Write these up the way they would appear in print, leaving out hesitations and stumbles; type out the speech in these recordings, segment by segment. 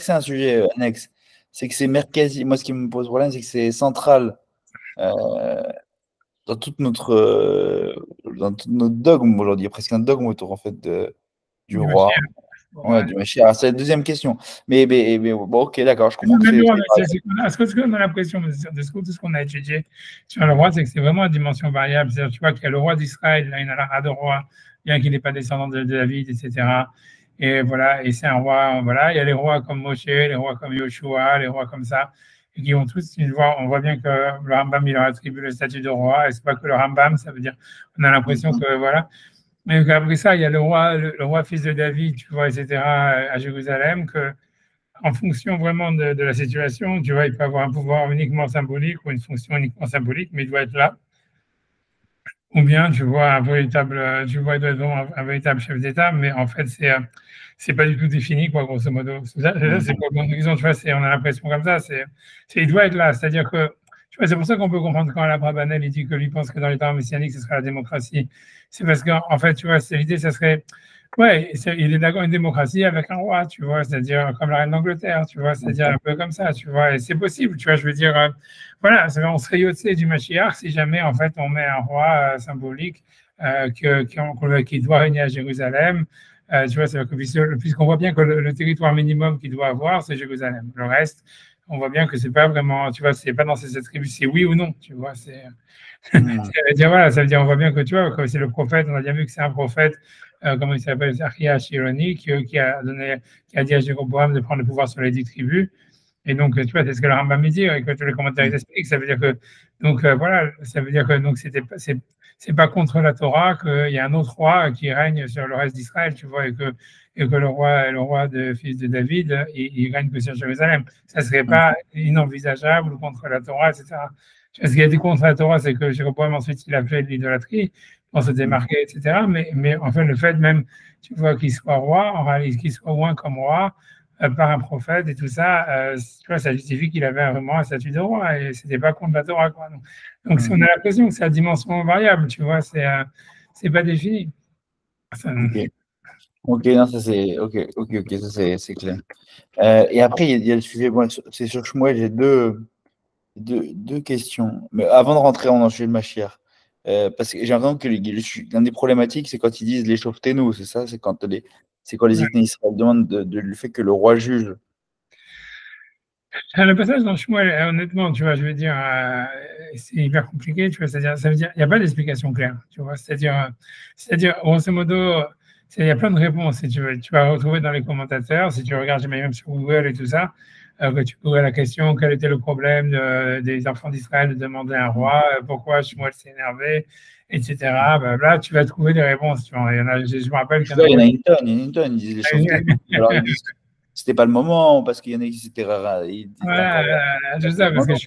c'est un sujet annexe. C'est que c'est Merkezi. Moi, ce qui me pose problème, c'est que c'est central euh, dans dans tout notre dogme aujourd'hui. Il y a presque un dogme autour en fait du Du roi. Mashiach. Ouais, Ouais. du Mashiach. Alors, c'est la deuxième question. Mais bon, ok, d'accord. Je comprends que Mais c'est. nous, ce qu'on a l'impression de tout ce qu'on a étudié sur le roi, c'est que c'est vraiment à dimension variable. C'est-à-dire, tu vois qu'il y a le roi d'Israël, là, il y en a de roi, bien qu'il n'est pas descendant de David, etc. Et voilà, et c'est un roi, voilà. Il y a les rois comme Moshe, les rois comme Yoshua, les rois comme ça, et qui ont tous une voix. On voit bien que le Rambam, il leur attribue le statut de roi, et c'est pas que le Rambam, ça veut dire, on a l'impression Mhm. que, voilà. Mais après ça, il y a le roi fils de David, tu vois, etc., à Jérusalem, que en fonction vraiment de la situation, tu vois, il peut avoir un pouvoir uniquement symbolique ou une fonction uniquement symbolique, mais il doit être là. Ou bien, tu vois, tu vois, il doit être vraiment un véritable chef d'État, mais en fait, c'est pas du tout défini, quoi, grosso modo. C'est Mhm. pas une conclusion, tu vois, on a l'impression comme ça, il doit être là. C'est-à-dire que, tu vois, c'est pour ça qu'on peut comprendre quand Abrabanel, il dit que lui pense que dans les temps messianiques, ce sera la démocratie. C'est parce qu'en fait, tu vois, l'idée, ça serait, ouais, il est d'accord une démocratie avec un roi, tu vois, c'est-à-dire comme la reine d'Angleterre, tu vois, c'est-à-dire un peu comme ça, tu vois, et c'est possible, tu vois, je veux dire, voilà, on serait yotzé du Mashiach si jamais, en fait, on met un roi symbolique qui doit régner à Jérusalem. Tu vois, puisqu'on voit bien que le territoire minimum qu'il doit avoir, c'est Jérusalem. Le reste, on voit bien que c'est pas vraiment, tu vois, c'est pas dans ces attributs, c'est oui ou non, tu vois, Mhm. ça veut dire, voilà, ça veut dire, on voit bien que tu vois, que c'est le prophète, on a bien vu que c'est un prophète, comment il s'appelle, Zachariah Shironi, qui a dit à Jéroboam de prendre le pouvoir sur les 10 tribus. Et donc, tu vois, c'est ce que le Rambam dit, et que tous les commentaires expliquent. Ça veut dire que, donc, voilà, ça veut dire que donc, c'est pas contre la Torah qu'il y a un autre roi qui règne sur le reste d'Israël, tu vois, et que le roi de fils de David, il règne que sur Jérusalem. Ça serait pas inenvisageable ou contre la Torah, etc. Ce qui a été contre la Torah, c'est que Jéroboam, ensuite, il a fait de l'idolâtrie pour se démarquer, etc. Mais en fait, le fait même, tu vois, qu'il soit roi, en réalité, qu'il soit loin comme roi, par un prophète et tout ça, tu vois, ça justifie qu'il avait vraiment un statut de roi et c'était pas contre la Torah, quoi. Donc on a Mhm. l'impression que c'est à dimension variable, tu vois, c'est pas défini. Ça- Ok. Ok, non, ça c'est. Ok, ça c'est clair. Et après, il y a le sujet. Bon, c'est sur Shmuel, j'ai deux questions. Mais avant de rentrer, on enchaîne ma chère. Parce que j'ai l'impression que l'un des problématiques, c'est quand ils disent les nous c'est ça? C'est quand les ouais. Ethnies Israël demandent le fait que le roi juge. Le passage dans Shmuel, honnêtement, tu vois, je veux dire, c'est hyper compliqué, tu vois, c'est-à-dire, ça veut dire, il n'y a pas d'explication claire, tu vois, c'est-à-dire, grosso modo, il y a plein de réponses, si tu veux, tu vas retrouver dans les commentateurs, si tu regardes, même sur Google et tout ça, que tu pourrais la question, quel était le problème des enfants d'Israël de demander un roi, pourquoi Shmuel s'est énervé, etc. Là, tu vas trouver des réponses, tu vois, je me rappelle qu'il y en a Il y en a une tonne, il y en a une tonne. Ils disent les nous alors ils disent que c'était pas le moment, parce qu'il y en a qui étaient rares. Ils disent encore. voilà, c'est Non, ça, parce que non,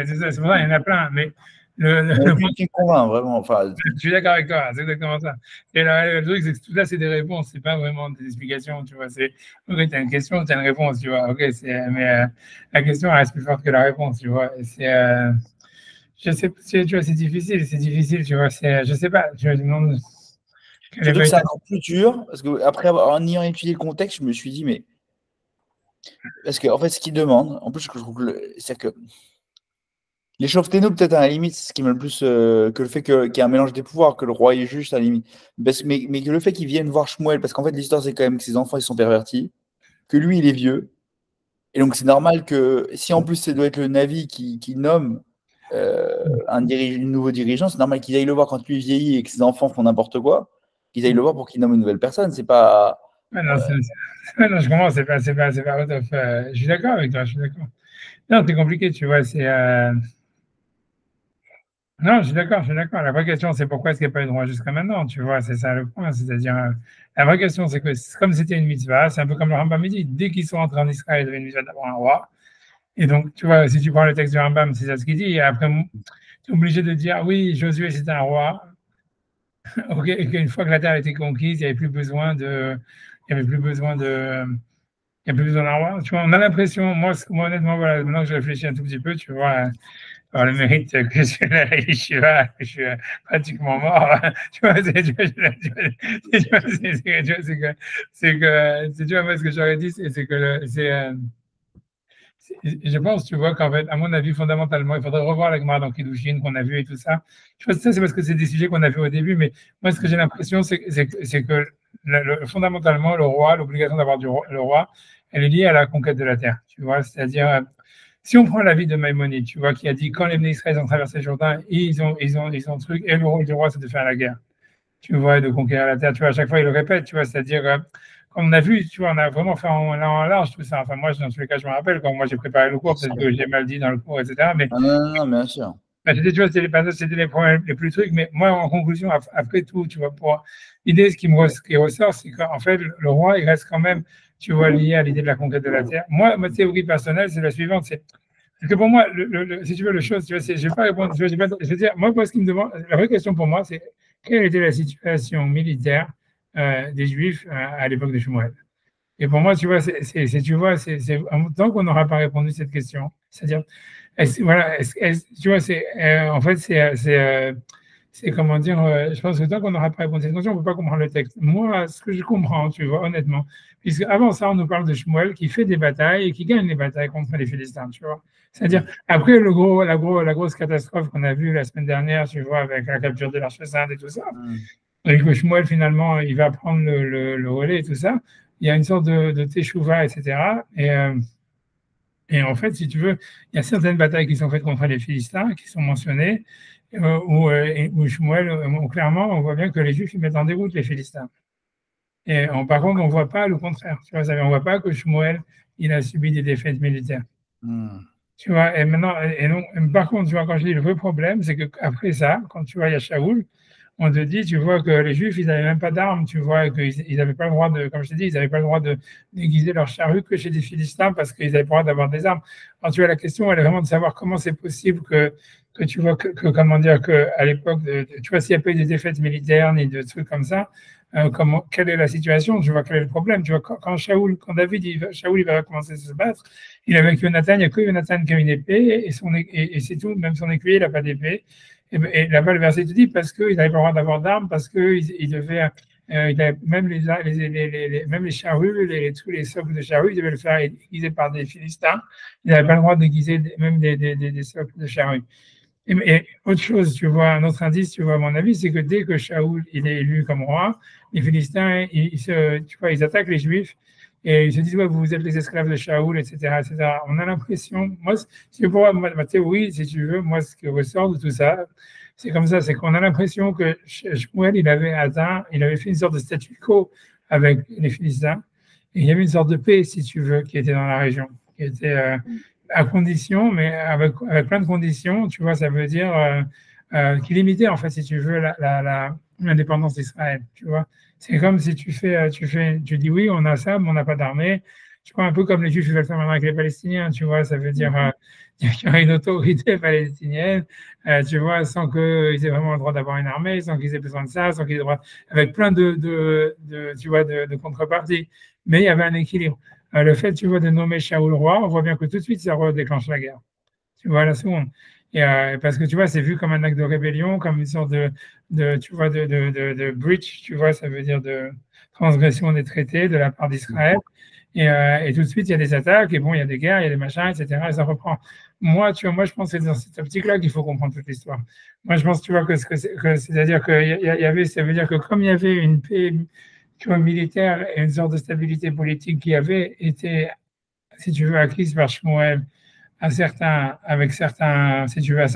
c'est ça, c'est pour ça, il y en a plein, mais il y en a le qu'une qui me convainc, vraiment. Enfin, je suis d'accord avec toi, c'est exactement ça. Et le truc, c'est que tout ça, c'est des réponses, c'est pas vraiment des explications, tu vois. Ok, tu as une question, tu as une réponse, tu vois. Ok, mais la question elle reste plus forte que la réponse, tu vois. Je sais, tu vois, c'est difficile, tu vois. Je sais pas, je me demande quelle est surtout que c'est véritable. encore plus dur, parce que après en ayant étudié le contexte, je me suis dit, mais. Parce qu'en fait, ce qu'ils demandent, en plus, je trouve que c'est que les chauves-ténous, peut-être à la limite, c'est ce qui m'a le plus. Que le fait qu'il y ait un mélange des pouvoirs, que le roi est juste à la limite. Mais que le fait qu'ils viennent voir Shmuel, parce qu'en fait, l'histoire, c'est quand même que ses enfants, ils sont pervertis, que lui, il est vieux. Et donc, c'est normal que si en plus, ça doit être le Navi qui nomme un nouveau dirigeant, c'est normal qu'ils aillent le voir quand lui vieillit et que ses enfants font n'importe quoi, qu'ils aillent le voir pour qu'il nomme une nouvelle personne. C'est pas. Ouais, non, non, je comprends, c'est pas tout à fait. Je suis d'accord avec toi, je suis d'accord. Non, c'est compliqué, tu vois. Non, je suis d'accord, je suis d'accord. La vraie question, c'est pourquoi est-ce qu'il n'y a pas eu de roi jusqu'à maintenant, tu vois, c'est ça le point. C'est-à-dire, la vraie question, c'est que comme c'était une mitzvah, c'est un peu comme le Rambam dit, dès qu'ils sont entrés en Israël, il y avait une mitzvah d'avoir un roi. Et donc, tu vois, si tu prends le texte du Rambam, c'est ça ce qu'il dit. Et après, tu es obligé de dire, oui, Josué, c'était un roi. Ok, et qu'une fois que la terre a été conquise, il n'y avait plus besoin de. Il y avait plus besoin de. Il n'y a plus besoin d'un roi. Tu vois, on a l'impression, moi, honnêtement, voilà, maintenant que je réfléchis un tout petit peu, tu vois, alors, le mérite que je suis là, je suis là, je suis pratiquement mort. Tu vois, tu vois, tu vois, tu vois, tu vois, moi, ce que j'aurais dit, c'est que je pense, tu vois, qu'en fait, à mon avis, fondamentalement, il faudrait revoir la Gemara dans Kiddushin qu'on a vu et tout ça. Je pense que ça, c'est parce que c'est des sujets qu'on a vu au début, mais moi, ce que j'ai l'impression, c'est que fondamentalement, le roi, l'obligation d'avoir le roi, elle est liée à la conquête de la terre, tu vois, c'est-à-dire, si on prend l'avis de Maïmonide, tu vois, qui a dit quand les Israéliens ont traversé le Jourdain, ils ont truc, et le rôle du roi, c'est de faire la guerre, tu vois, et de conquérir la terre, tu vois, à chaque fois, il le répète, tu vois, c'est-à-dire, comme on a vu, tu vois, on a vraiment fait en long en large tout ça. Enfin, moi, dans tous les cas, je me rappelle, quand moi j'ai préparé le cours, peut-être que j'ai mal dit dans le cours, etc. Mais Ah, non, bien sûr. c'était, tu vois, c'était les passages, c'était les problèmes les plus trucs. Mais moi, en conclusion, après tout, tu vois, pour l'idée, ce qui ressort, c'est qu'en fait, le roi, il reste quand même, tu vois, lié à l'idée de la conquête de la terre. Moi, ma théorie personnelle, c'est la suivante, c'est parce que pour moi, si tu veux, le chose, tu vois, je vais pas répondre, je vais dire, moi, ce qui me demande, la vraie question pour moi, c'est quelle était la situation militaire des Juifs à l'époque de Shmuel. Et pour moi, tu vois, tu vois, tant qu'on n'aura pas répondu à cette question, c'est-à-dire, voilà, tu vois, en fait, c'est comment dire, je pense que tant qu'on n'aura pas répondu à cette question, on ne peut pas comprendre le texte. Moi, ce que je comprends, tu vois, honnêtement, puisque avant ça, on nous parle de Shmuel qui fait des batailles et qui gagne les batailles contre les Philistins, tu vois. C'est-à-dire, après la grosse catastrophe qu'on a vue la semaine dernière, tu vois, avec la capture de l'Arche Sainte et tout ça, et que Shmuel, finalement, il va prendre le relais et tout ça, il y a une sorte de teshuva, etc. Et en fait, si tu veux, il y a certaines batailles qui sont faites contre les Philistins, qui sont mentionnées, où Shmuel, clairement, on voit bien que les Juifs ils mettent en déroute les Philistins. Et par contre, on ne voit pas le contraire. Tu vois, on ne voit pas que Shmuel, il a subi des défaites militaires. Tu vois, et maintenant, par contre, tu vois, quand je dis le vrai problème, c'est qu'après ça, quand tu vois, il y a Shaoul, on te dit, tu vois que les Juifs, ils n'avaient même pas d'armes, tu vois, qu'ils n'avaient pas le droit de, comme je t'ai dit, ils n'avaient pas le droit de déguiser leur charrue que chez des Philistins parce qu'ils n'avaient pas le droit d'avoir des armes. Alors, tu vois, la question, elle est vraiment de savoir comment c'est possible que tu vois, comment dire, qu'à l'époque, tu vois, s'il n'y a pas eu de défaites militaires ni de trucs comme ça, quelle est la situation, tu vois, quel est le problème, tu vois, quand David, Shaoul, il va commencer à se battre, il est avec Jonathan, il n'y a que Jonathan qui a une épée et c'est tout, même son écuyer, il n'a pas d'épée. Et là-bas, le verset te dit parce qu'ils n'avaient pas le droit d'avoir d'armes, parce qu'ils devaient, même même les charrues, tous les socles de charrues, ils devaient le faire aiguiser par des Philistins. Ils n'avaient pas le droit d'aiguiser même des socles de charrues. Et autre chose, tu vois, un autre indice, tu vois, à mon avis, c'est que dès que Shaoul il est élu comme roi, les Philistins, tu vois, ils attaquent les Juifs et ils se disent, ouais, vous êtes les esclaves de Shaoul, etc., etc. On a l'impression, moi, c'est pour moi, ma théorie, si tu veux, moi, ce qui ressort de tout ça, c'est comme ça, c'est qu'on a l'impression que Shmuel, il avait fait une sorte de statu quo avec les Philistins et il y avait une sorte de paix, si tu veux, qui était dans la région, qui était à condition, mais avec plein de conditions, tu vois, ça veut dire qui limitait, en fait, si tu veux, l'indépendance d'Israël, tu vois. C'est comme si tu dis oui, on a ça, mais on n'a pas d'armée. Tu vois, un peu comme les Juifs veulent faire maintenant avec les Palestiniens, tu vois, ça veut dire qu'il y a une autorité palestinienne, tu vois, sans qu'ils aient vraiment le droit d'avoir une armée, sans qu'ils aient besoin de ça, sans qu'ils aient le droit, avec plein tu vois, de contreparties. Mais il y avait un équilibre. Le fait, tu vois, de nommer Shaoul roi, on voit bien que tout de suite, ça redéclenche la guerre. Tu vois, la seconde. Et, parce que, tu vois, c'est vu comme un acte de rébellion, comme une sorte tu vois, de breach, tu vois, ça veut dire de transgression des traités de la part d'Israël. Et tout de suite, il y a des attaques, et bon, il y a des guerres, il y a des machins, etc., et ça reprend. Moi, tu vois, moi, je pense que c'est dans cette optique-là qu'il faut comprendre toute l'histoire. Moi, je pense, tu vois, c'est-à-dire ça veut dire que comme il y avait une paix, tu vois, militaire et une sorte de stabilité politique qui avait été, si tu veux, acquise par Shmuel avec certains, si tu veux, avec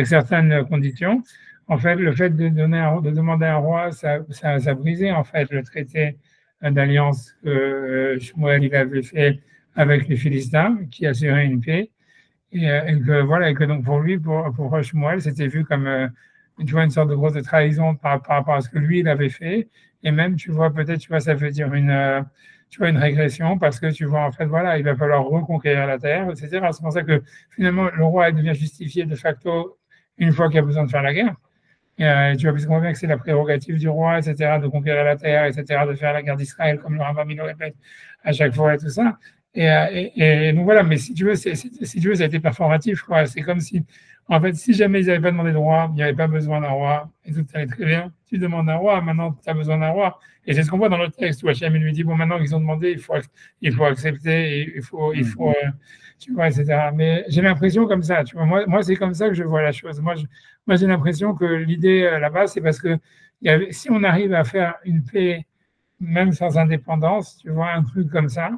certaines conditions. En fait, le fait de demander à un roi, ça brisait en fait le traité d'alliance que Shmuel il avait fait avec les Philistins, qui assurait une paix. Et que voilà, et que donc pour lui, pour Shmuel, c'était vu comme tu vois, une sorte de grosse trahison par rapport à ce que lui, il avait fait. Et même, tu vois, peut-être, tu vois, ça veut dire tu vois, une régression parce que tu vois, en fait, voilà, il va falloir reconquérir la terre, etc. C'est pour ça que finalement, le roi devient justifié de facto une fois qu'il y a besoin de faire la guerre. Et, tu vois, puisqu'on voit bien que c'est la prérogative du roi, etc., de conquérir la terre, etc., de faire la guerre d'Israël, comme le Rambam il le répète à chaque fois et tout ça. Et donc voilà, mais si tu veux, si tu veux, ça a été performatif, quoi. C'est comme si, en fait, si jamais ils n'avaient pas demandé de roi, il n'y avait pas besoin d'un roi, et tout allait très bien. Tu demandes un roi, maintenant tu as besoin d'un roi. Et c'est ce qu'on voit dans le texte où Hachem lui dit, bon, maintenant qu'ils ont demandé, il faut accepter, il faut tu vois, etc. Mais j'ai l'impression comme ça, tu vois. Moi c'est comme ça que je vois la chose. Moi j'ai l'impression que l'idée là-bas, c'est parce que si on arrive à faire une paix, même sans indépendance, tu vois, un truc comme ça,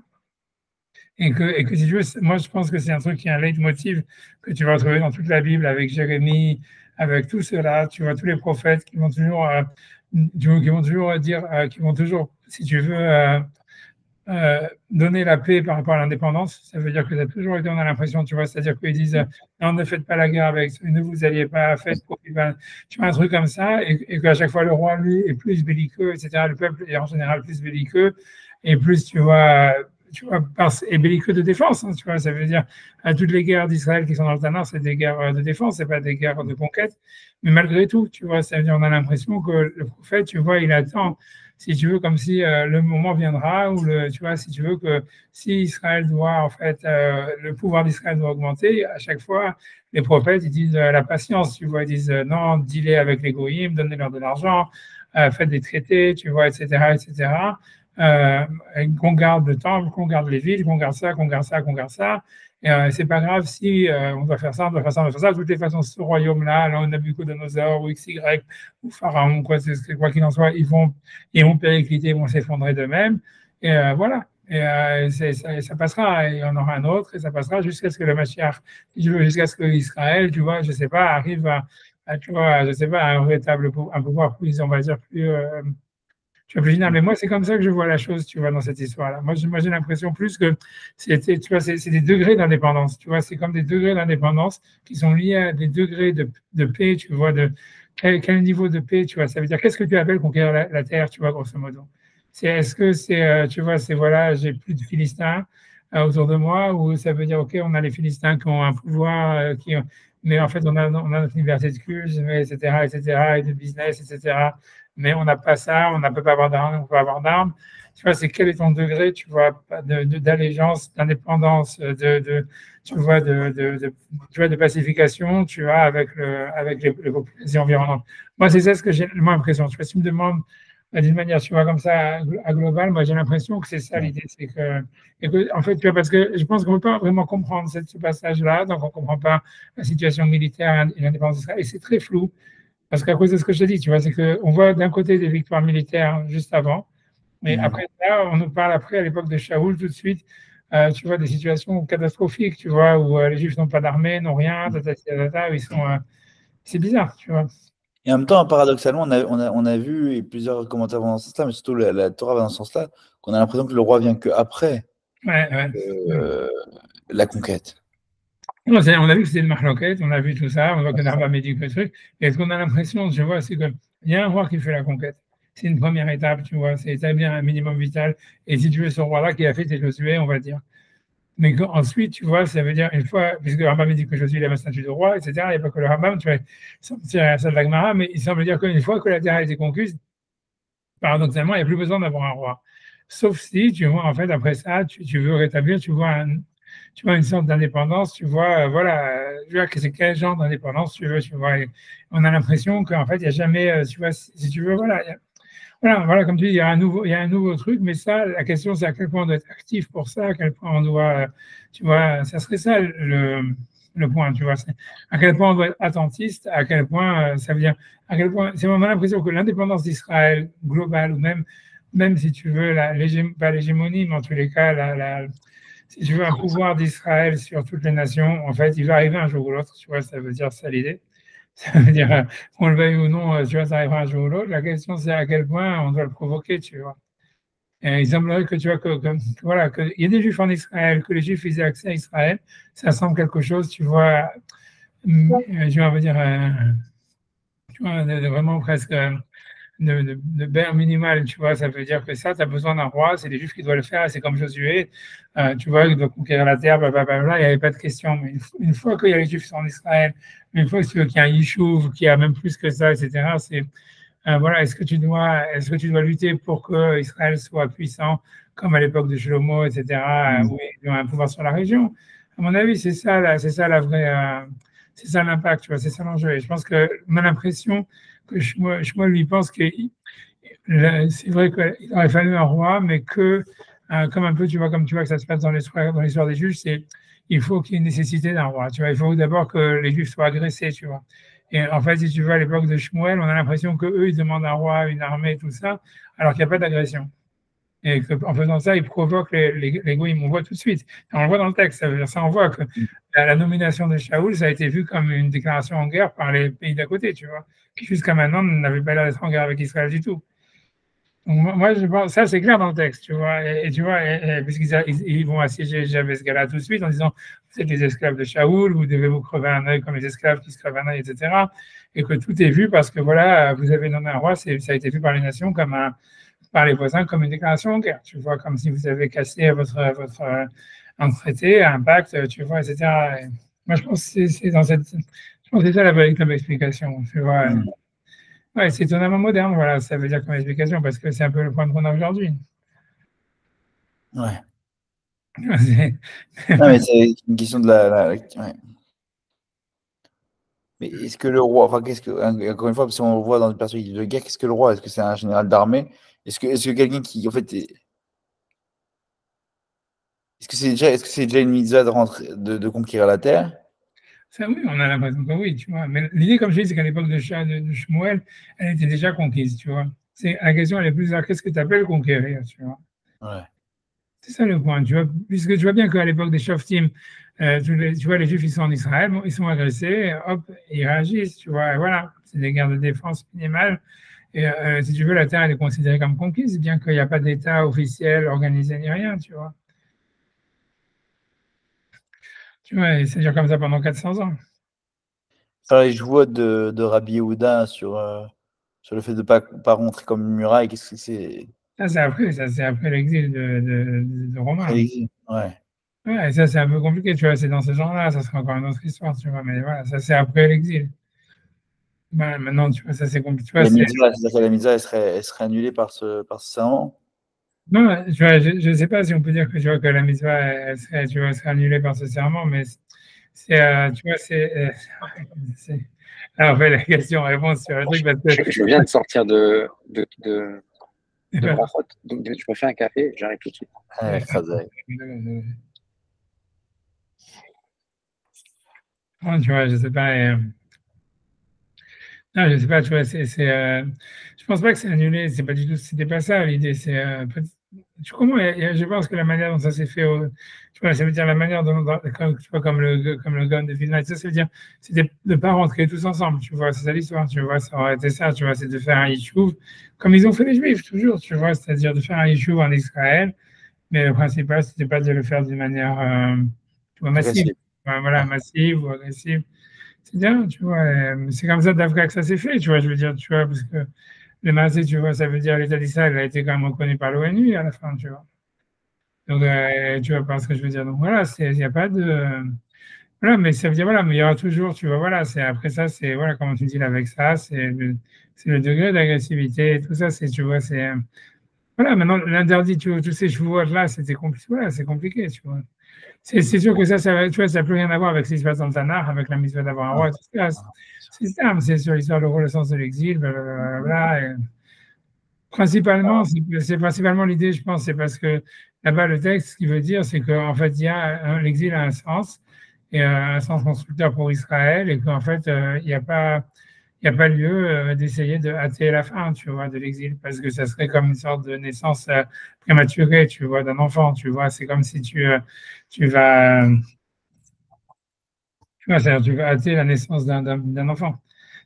et que si tu veux, moi je pense que c'est un truc qui est un leitmotiv que tu vas retrouver dans toute la Bible avec Jérémie, avec tout cela, tu vois, tous les prophètes qui vont toujours, qui vont toujours dire, qui vont toujours, si tu veux, donner la paix par rapport à l'indépendance. Ça veut dire que ça a toujours été, on a l'impression, tu vois, c'est-à-dire qu'ils disent, non, ne faites pas la guerre avec ceux, ne vous alliez pas, faites pour, tu vois, un truc comme ça, et qu'à chaque fois le roi, lui, est plus belliqueux, etc. Le peuple est en général plus belliqueux, et plus, tu vois, et belliqueux de défense, hein, tu vois, ça veut dire toutes les guerres d'Israël qui sont dans le Tanakh, c'est des guerres de défense, c'est pas des guerres de conquête, mais malgré tout, tu vois, ça veut dire on a l'impression que le prophète, tu vois, il attend, si tu veux, comme si le moment viendra où tu vois, si tu veux que si Israël doit, en fait, le pouvoir d'Israël doit augmenter, à chaque fois, les prophètes, ils disent la patience, tu vois, ils disent non, dealez avec les goïms, donnez-leur de l'argent, faites des traités, tu vois, etc., etc., qu'on garde le temple, qu'on garde les villes, qu'on garde ça, qu'on garde ça, qu'on garde ça. Et c'est pas grave si on doit faire ça, on doit faire ça, on doit faire ça. De toutes les façons, ce royaume-là, là, Nabucodonosor ou XY ou Pharaon, quoi qu'il en soit, ils vont péricliter, ils vont s'effondrer d'eux-mêmes. Et voilà. Et ça passera, et il y en aura un autre, et ça passera jusqu'à ce que le Mashiach, jusqu'à ce que Israël, tu vois, je sais pas, arrive tu vois, je sais pas, à un véritable un pouvoir plus, on va dire, plus tu vois, plus général. Mais moi, c'est comme ça que je vois la chose, tu vois, dans cette histoire-là. Moi, j'ai l'impression plus que tu vois, c'est des degrés d'indépendance. Tu vois, c'est comme des degrés d'indépendance qui sont liés à des degrés de paix, tu vois, de quel niveau de paix, tu vois. Ça veut dire, qu'est-ce que tu appelles conquérir la terre, tu vois, grosso modo. Est-ce que c'est, tu vois, c'est voilà, j'ai plus de Philistins autour de moi, ou ça veut dire, OK, on a les Philistins qui ont un pouvoir, mais en fait, on a notre liberté de culte, etc., etc., et de business, etc., mais on n'a pas ça, on ne peut pas avoir d'armes, on peut avoir d'armes. Tu vois, c'est quel est ton degré, tu vois, d'allégeance, d'indépendance, tu vois, tu vois, de pacification, tu vois, avec les populations environnantes. Moi, c'est ça ce que j'ai l'impression. Tu vois, si tu me demandes d'une manière, tu vois, comme ça, à global, moi, j'ai l'impression que c'est ça l'idée. C'est en fait, tu vois, parce que je pense qu'on ne peut pas vraiment comprendre ce passage-là, donc on ne comprend pas la situation militaire et l'indépendance d'Israël, et c'est très flou. Parce qu'à cause de ce que je te dis, tu vois, c'est qu'on voit d'un côté des victoires militaires juste avant, mais après ça, on nous parle après, à l'époque de Shaoul, tout de suite, tu vois, des situations catastrophiques, tu vois, où les Juifs n'ont pas d'armée, n'ont rien, où ils sont. C'est bizarre, tu vois. Et en même temps, paradoxalement, on a vu, et plusieurs commentaires vont dans ce sens-là, mais surtout la Torah va dans ce sens-là, qu'on a l'impression que le roi vient qu'après Ouais, ouais. la conquête. Non, on a vu que c'était une marloquette, on a vu tout ça, on voit que Narva médique le truc. Et ce qu'on a l'impression, tu vois, c'est qu'il y a un roi qui fait la conquête. C'est une première étape, tu vois, c'est établir un minimum vital. Et si tu veux, ce roi-là qui a fait, c'est Josué, on va dire. Mais ensuite, tu vois, ça veut dire, une fois, puisque le Rambam dit que Josué avait un statut de roi, etc., il n'y a pas que le Rambam, tu vois, c'est ça de l'Agmara, mais il semble dire qu'une fois que la terre a été conquise, paradoxalement, il n'y a plus besoin d'avoir un roi. Sauf si, tu vois, en fait, après ça, tu veux rétablir, tu vois une sorte d'indépendance, tu vois, voilà, tu vois que c'est quel genre d'indépendance tu vois. Et on a l'impression qu'en fait, il n'y a jamais, tu vois, si tu veux, voilà, voilà, comme tu dis, il y a un nouveau truc, mais ça, la question, c'est à quel point on doit être actif pour ça, à quel point on doit, tu vois, ça serait ça le point, tu vois, à quel point on doit être attentiste, à quel point ça veut dire, à quel point, c'est vraiment l'impression que l'indépendance d'Israël globale, ou même si tu veux, pas l'hégémonie, mais en tous les cas, si tu veux un pouvoir d'Israël sur toutes les nations, en fait, il va arriver un jour ou l'autre, tu vois, ça veut dire ça l'idée. Ça veut dire, qu'on le veuille ou non, tu vois, ça arrivera un jour ou l'autre. La question, c'est à quel point on doit le provoquer, tu vois. Et il semblerait que, tu vois, voilà, qu'il y ait des Juifs en Israël, que les Juifs aient accès à Israël, ça semble quelque chose, tu vois, je vais dire, tu vois, vraiment presque de bare minimal, tu vois, ça veut dire que ça, tu as besoin d'un roi, c'est les Juifs qui doivent le faire, c'est comme Josué, tu vois, il doit conquérir la terre, blablabla, il n'y avait pas de question. Mais une fois qu'il y a les Juifs qui sont en Israël, une fois qu'il y a un Yishuv, qu'il y a même plus que ça, etc., c'est, voilà, est-ce que tu dois lutter pour que Israël soit puissant, comme à l'époque de Shlomo, etc., où ils ont un pouvoir sur la région. À mon avis, c'est ça la vraie, c'est ça l'impact, tu vois, c'est ça l'enjeu. Et je pense que on a l'impression que Shmuel lui pense que c'est vrai qu'il aurait fallu un roi, mais que, comme un peu, tu vois, comme tu vois que ça se passe dans l'histoire des Juges, c'est il faut qu'il y ait une nécessité d'un roi. Tu vois, il faut d'abord que les Juifs soient agressés, tu vois. Et en fait, si tu veux, à l'époque de Shmuel, on a l'impression qu'eux, ils demandent un roi, une armée, tout ça, alors qu'il n'y a pas d'agression. Et qu'en faisant ça, ils provoquent les goïms. On voit tout de suite. Et on le voit dans le texte. Ça veut dire ça, on voit que la nomination de Shaoul, ça a été vu comme une déclaration en guerre par les pays d'à côté, tu vois, qui jusqu'à maintenant n'avaient pas l'air d'être en guerre avec Israël du tout. Donc, moi, je pense, ça, c'est clair dans le texte, tu vois. Et tu vois, puisqu'ils vont assiéger Jabez-Gala tout de suite en disant, vous êtes les esclaves de Shaoul, vous devez vous crever un œil comme les esclaves qui se crevent un œil, etc. Et que tout est vu parce que, voilà, vous avez nommé un roi, ça a été vu par les nations par les voisins comme une déclaration en guerre, tu vois, comme si vous avez cassé un traité, un pacte, tu vois, etc. Et moi, je pense que c'est je pense que c'est ça la véritable explication, tu vois. Ouais, c'est étonnamment moderne, voilà, ça veut dire comme explication, parce que c'est un peu le point qu'on a aujourd'hui. Ouais. Non, mais c'est une question de ouais. Mais est-ce que le roi, enfin, encore une fois, si on le voit dans une perspective de guerre, qu'est-ce que le roi? Est-ce que c'est un général d'armée? Est-ce que quelqu'un qui, en fait, est-ce que c'est déjà une mitzvah de conquérir la terre? Ça, oui, on a l'impression que oui, tu vois. Mais l'idée, comme je dis, c'est qu'à l'époque de Shmuel, elle était déjà conquise, tu vois. La question, elle est plus à qu'est-ce que tu appelles conquérir, tu vois. Ouais. C'est ça le point, tu vois. Puisque tu vois bien qu'à l'époque des Shoftim, tu vois, les Juifs, ils sont en Israël, bon, ils sont agressés, hop, ils réagissent, tu vois. Et voilà, c'est des guerres de défense minimales. Et si tu veux, la terre, elle est considérée comme conquise, bien qu'il n'y a pas d'État officiel, organisé, ni rien, tu vois. Tu vois, et ça dure comme ça pendant 400 ans. Alors, je vois de Rabbi Yehuda sur le fait de pas rentrer comme une muraille. Qu'est-ce que c'est? Ça, c'est après l'exil de Romain. Ouais. Ouais, ça, c'est un peu compliqué, tu vois, c'est dans ce genre-là, ça sera encore une autre histoire, tu vois, mais voilà, ça, c'est après l'exil. Bah, maintenant, tu vois, ça, c'est compliqué, tu vois, La mitzvah, c'est-à-dire que la mitzvah, elle serait annulée par ce serment? non, tu vois, je ne sais pas si on peut dire que, tu vois, que la mitzvah, tu vois, elle serait annulée par ce serment, mais tu vois, alors, en fait, la question-réponse sur le truc, parce que... Je viens de sortir de Brachot, donc je me fais un café, j'arrive tout de suite. Ouais, tu vois, je sais pas. Non, je sais pas, tu vois, je pense pas que c'est annulé, c'est pas du tout, c'était pas ça l'idée, tu comprends, je pense que la manière dont ça s'est fait, tu vois, ça veut dire la manière tu vois, comme le gun de Vilna, ça veut dire, c'était de ne pas rentrer tous ensemble, tu vois, c'est ça l'histoire, tu vois, ça aurait été ça, tu vois, c'est de faire un yishuv, comme ils ont fait les Juifs, toujours, tu vois, c'est-à-dire de faire un yishuv en Israël, mais le principal, c'était pas de le faire d'une manière, tu vois, massive, voilà, massive ou agressive. C'est bien, tu vois. C'est comme ça d'Afrique que ça s'est fait, tu vois. Je veux dire, tu vois, parce que le Maasé, tu vois, ça veut dire l'État d'Israël a été quand même reconnu par l'ONU à la fin, tu vois. Donc, tu vois pas ce que je veux dire. Donc, voilà, il n'y a pas de. Voilà, mais ça veut dire, voilà, mais il y aura toujours, tu vois, voilà, après ça, c'est, voilà, comment tu dis avec ça, c'est le degré d'agressivité, tout ça, tu vois, voilà, maintenant, l'interdit, tu vois, tous ces chevaux-là, c'était compliqué, voilà, c'est compliqué, tu vois. C'est sûr que ça, tu vois, ça n'a plus rien à voir avec ce qui se passe dans le Tanakh, avec la mise d'avoir un roi, tout ça. C'est ça, c'est sur l'histoire de le de l'exil, blablabla. Principalement, c'est principalement l'idée, je pense, c'est parce que là-bas, le texte, ce qu'il veut dire, c'est qu'en fait, l'exil a un sens, et un sens constructeur pour Israël, et qu'en fait, il n'y a pas lieu d'essayer de hâter la fin, tu vois, de l'exil, parce que ça serait comme une sorte de naissance prématurée, tu vois, d'un enfant, tu vois. C'est comme si tu vas, c'est-à-dire, tu vas hâter la naissance d'un enfant.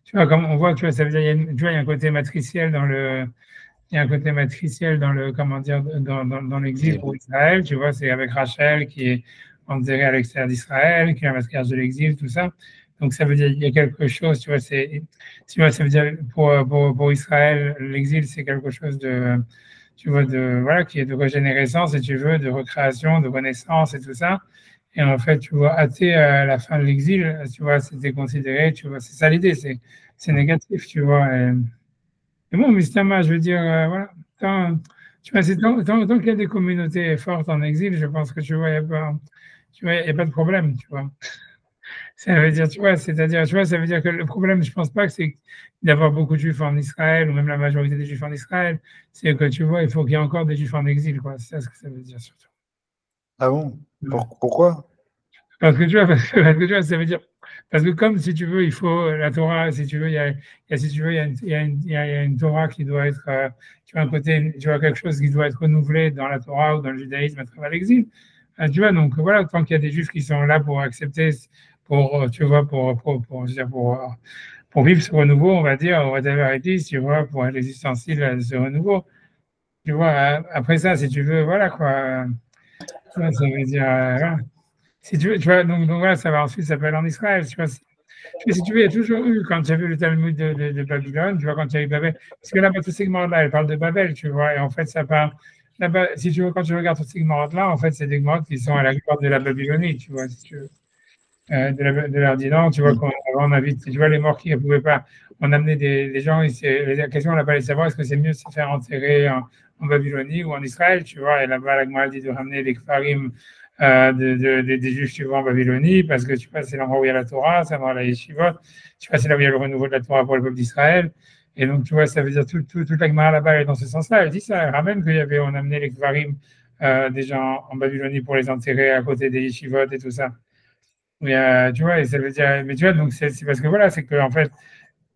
Tu vois, comme on voit, tu vois, ça veut dire, tu vois, il y a un côté matriciel il y a un côté matriciel dans comment dire, dans l'exil pour Israël, tu vois, c'est avec Rachel qui est enterrée à l'extérieur d'Israël, qui est la matriarche de l'exil, tout ça. Donc, ça veut dire qu'il y a quelque chose, tu vois, ça veut dire pour Israël, l'exil, c'est quelque chose tu vois, voilà, qui est de régénérescence, si tu veux, de recréation, de renaissance et tout ça. Et en fait, tu vois, athée à la fin de l'exil, tu vois, c'était considéré, tu vois, c'est ça l'idée, c'est négatif, tu vois. Et bon, mais je veux dire, voilà, Tu vois, tant qu'il y a des communautés fortes en exil, je pense que tu vois, il n'y a pas de problème, tu vois. Ça veut dire, tu vois, c'est-à-dire, tu vois, ça veut dire que le problème, je pense pas que c'est d'avoir beaucoup de juifs en Israël, ou même la majorité des juifs en Israël, c'est que tu vois, il faut qu'il y ait encore des juifs en exil, quoi. C'est ça ce que ça veut dire surtout. Ah bon? Ouais. Pourquoi? Parce que tu vois, parce que tu vois, ça veut dire, parce que comme si tu veux, il faut la Torah, si tu veux, si tu veux, il y a une Torah qui doit être, tu vois, un côté, tu vois, quelque chose qui doit être renouvelé dans la Torah ou dans le judaïsme à travers l'exil. Tu vois, donc voilà, tant qu'il y a des juifs qui sont là pour accepter, tu vois, je veux dire, pour vivre ce renouveau, on va dire, whatever it is, tu vois, pour être les ustensiles de ce renouveau. Tu vois, après ça, si tu veux, voilà quoi. Tu vois, ça veut dire, voilà. Si tu veux, tu vois, donc voilà, ça va ensuite s'appeler en Israël. Tu vois, si tu veux, il y a toujours eu, quand tu as vu le Talmud de Babylone, tu vois, quand tu as eu Babel, parce que là-bas, tout ce segment-là, elle parle de Babel, tu vois, et en fait, ça parle, là-bas, si tu veux, quand tu regardes tout ce segment-là, en fait, c'est des mots qui sont à la gloire de la Babylonie, tu vois, si tu veux, de leur dire non, tu vois, quand on invite, tu vois, les morts qui ne pouvaient pas, on amenait des gens, la question, on n'a pas les savoir, est-ce que c'est mieux de se faire enterrer en Babylonie ou en Israël, tu vois, et là-bas, la Gemara dit de ramener les Kfarim des Juifs, tu vois, en Babylonie, parce que tu vois, c'est l'endroit où il y a la Torah, c'est l'endroit où il y a la Yeshivot, tu vois, c'est là où il y a le renouveau de la Torah pour le peuple d'Israël. Et donc, tu vois, ça veut dire toute la Gemara là-bas elle est dans ce sens-là. Elle dit ça, elle ramène on amenait les Kfarim des gens en Babylonie pour les enterrer à côté des Yeshivot et tout ça. Mais tu vois, et ça veut dire, mais tu vois, donc c'est parce que voilà, c'est qu'en fait,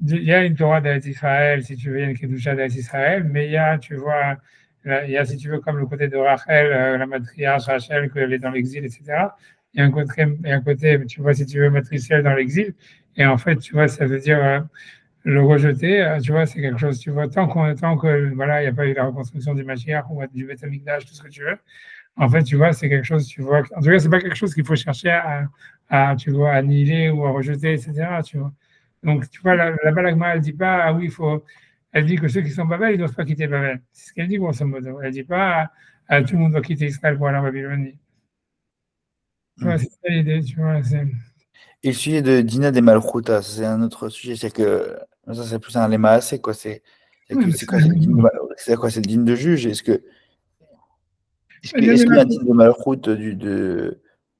il y a une Torah d'Israël, si tu veux, il y a une Kedusha d'Israël, mais il y a, tu vois, il y a, si tu veux, comme le côté de Rachel, la matriarche Rachel, qu'elle est dans l'exil, etc. Il y a un côté, tu vois, si tu veux, matriciel dans l'exil. Et en fait, tu vois, ça veut dire le rejeter, tu vois, c'est quelque chose, tu vois, tant que, voilà, il n'y a pas eu la reconstruction du Mashiach ou du Beth Amikdash, tout ce que tu veux. En fait, tu vois, c'est quelque chose, tu vois, en tout cas, c'est pas quelque chose qu'il faut chercher tu vois, à annihiler ou à rejeter, etc., tu vois. Donc, tu vois, la Balagma, elle dit pas, ah oui, il faut, elle dit que ceux qui sont Babel, ils ne doivent pas quitter Babel. C'est ce qu'elle dit, grosso modo. Elle dit pas, tout le monde doit quitter Israël pour aller en Babylonie. Tu vois, c'est ça l'idée, tu vois. Et le sujet de Dina des Malchoutas, c'est un autre sujet, c'est que ça c'est plus un lema assez quoi, Ouais, c'est quoi, c'est quoi, c'est le dîne de juge. Est-ce mais qu'il y a un dîne de Malchoute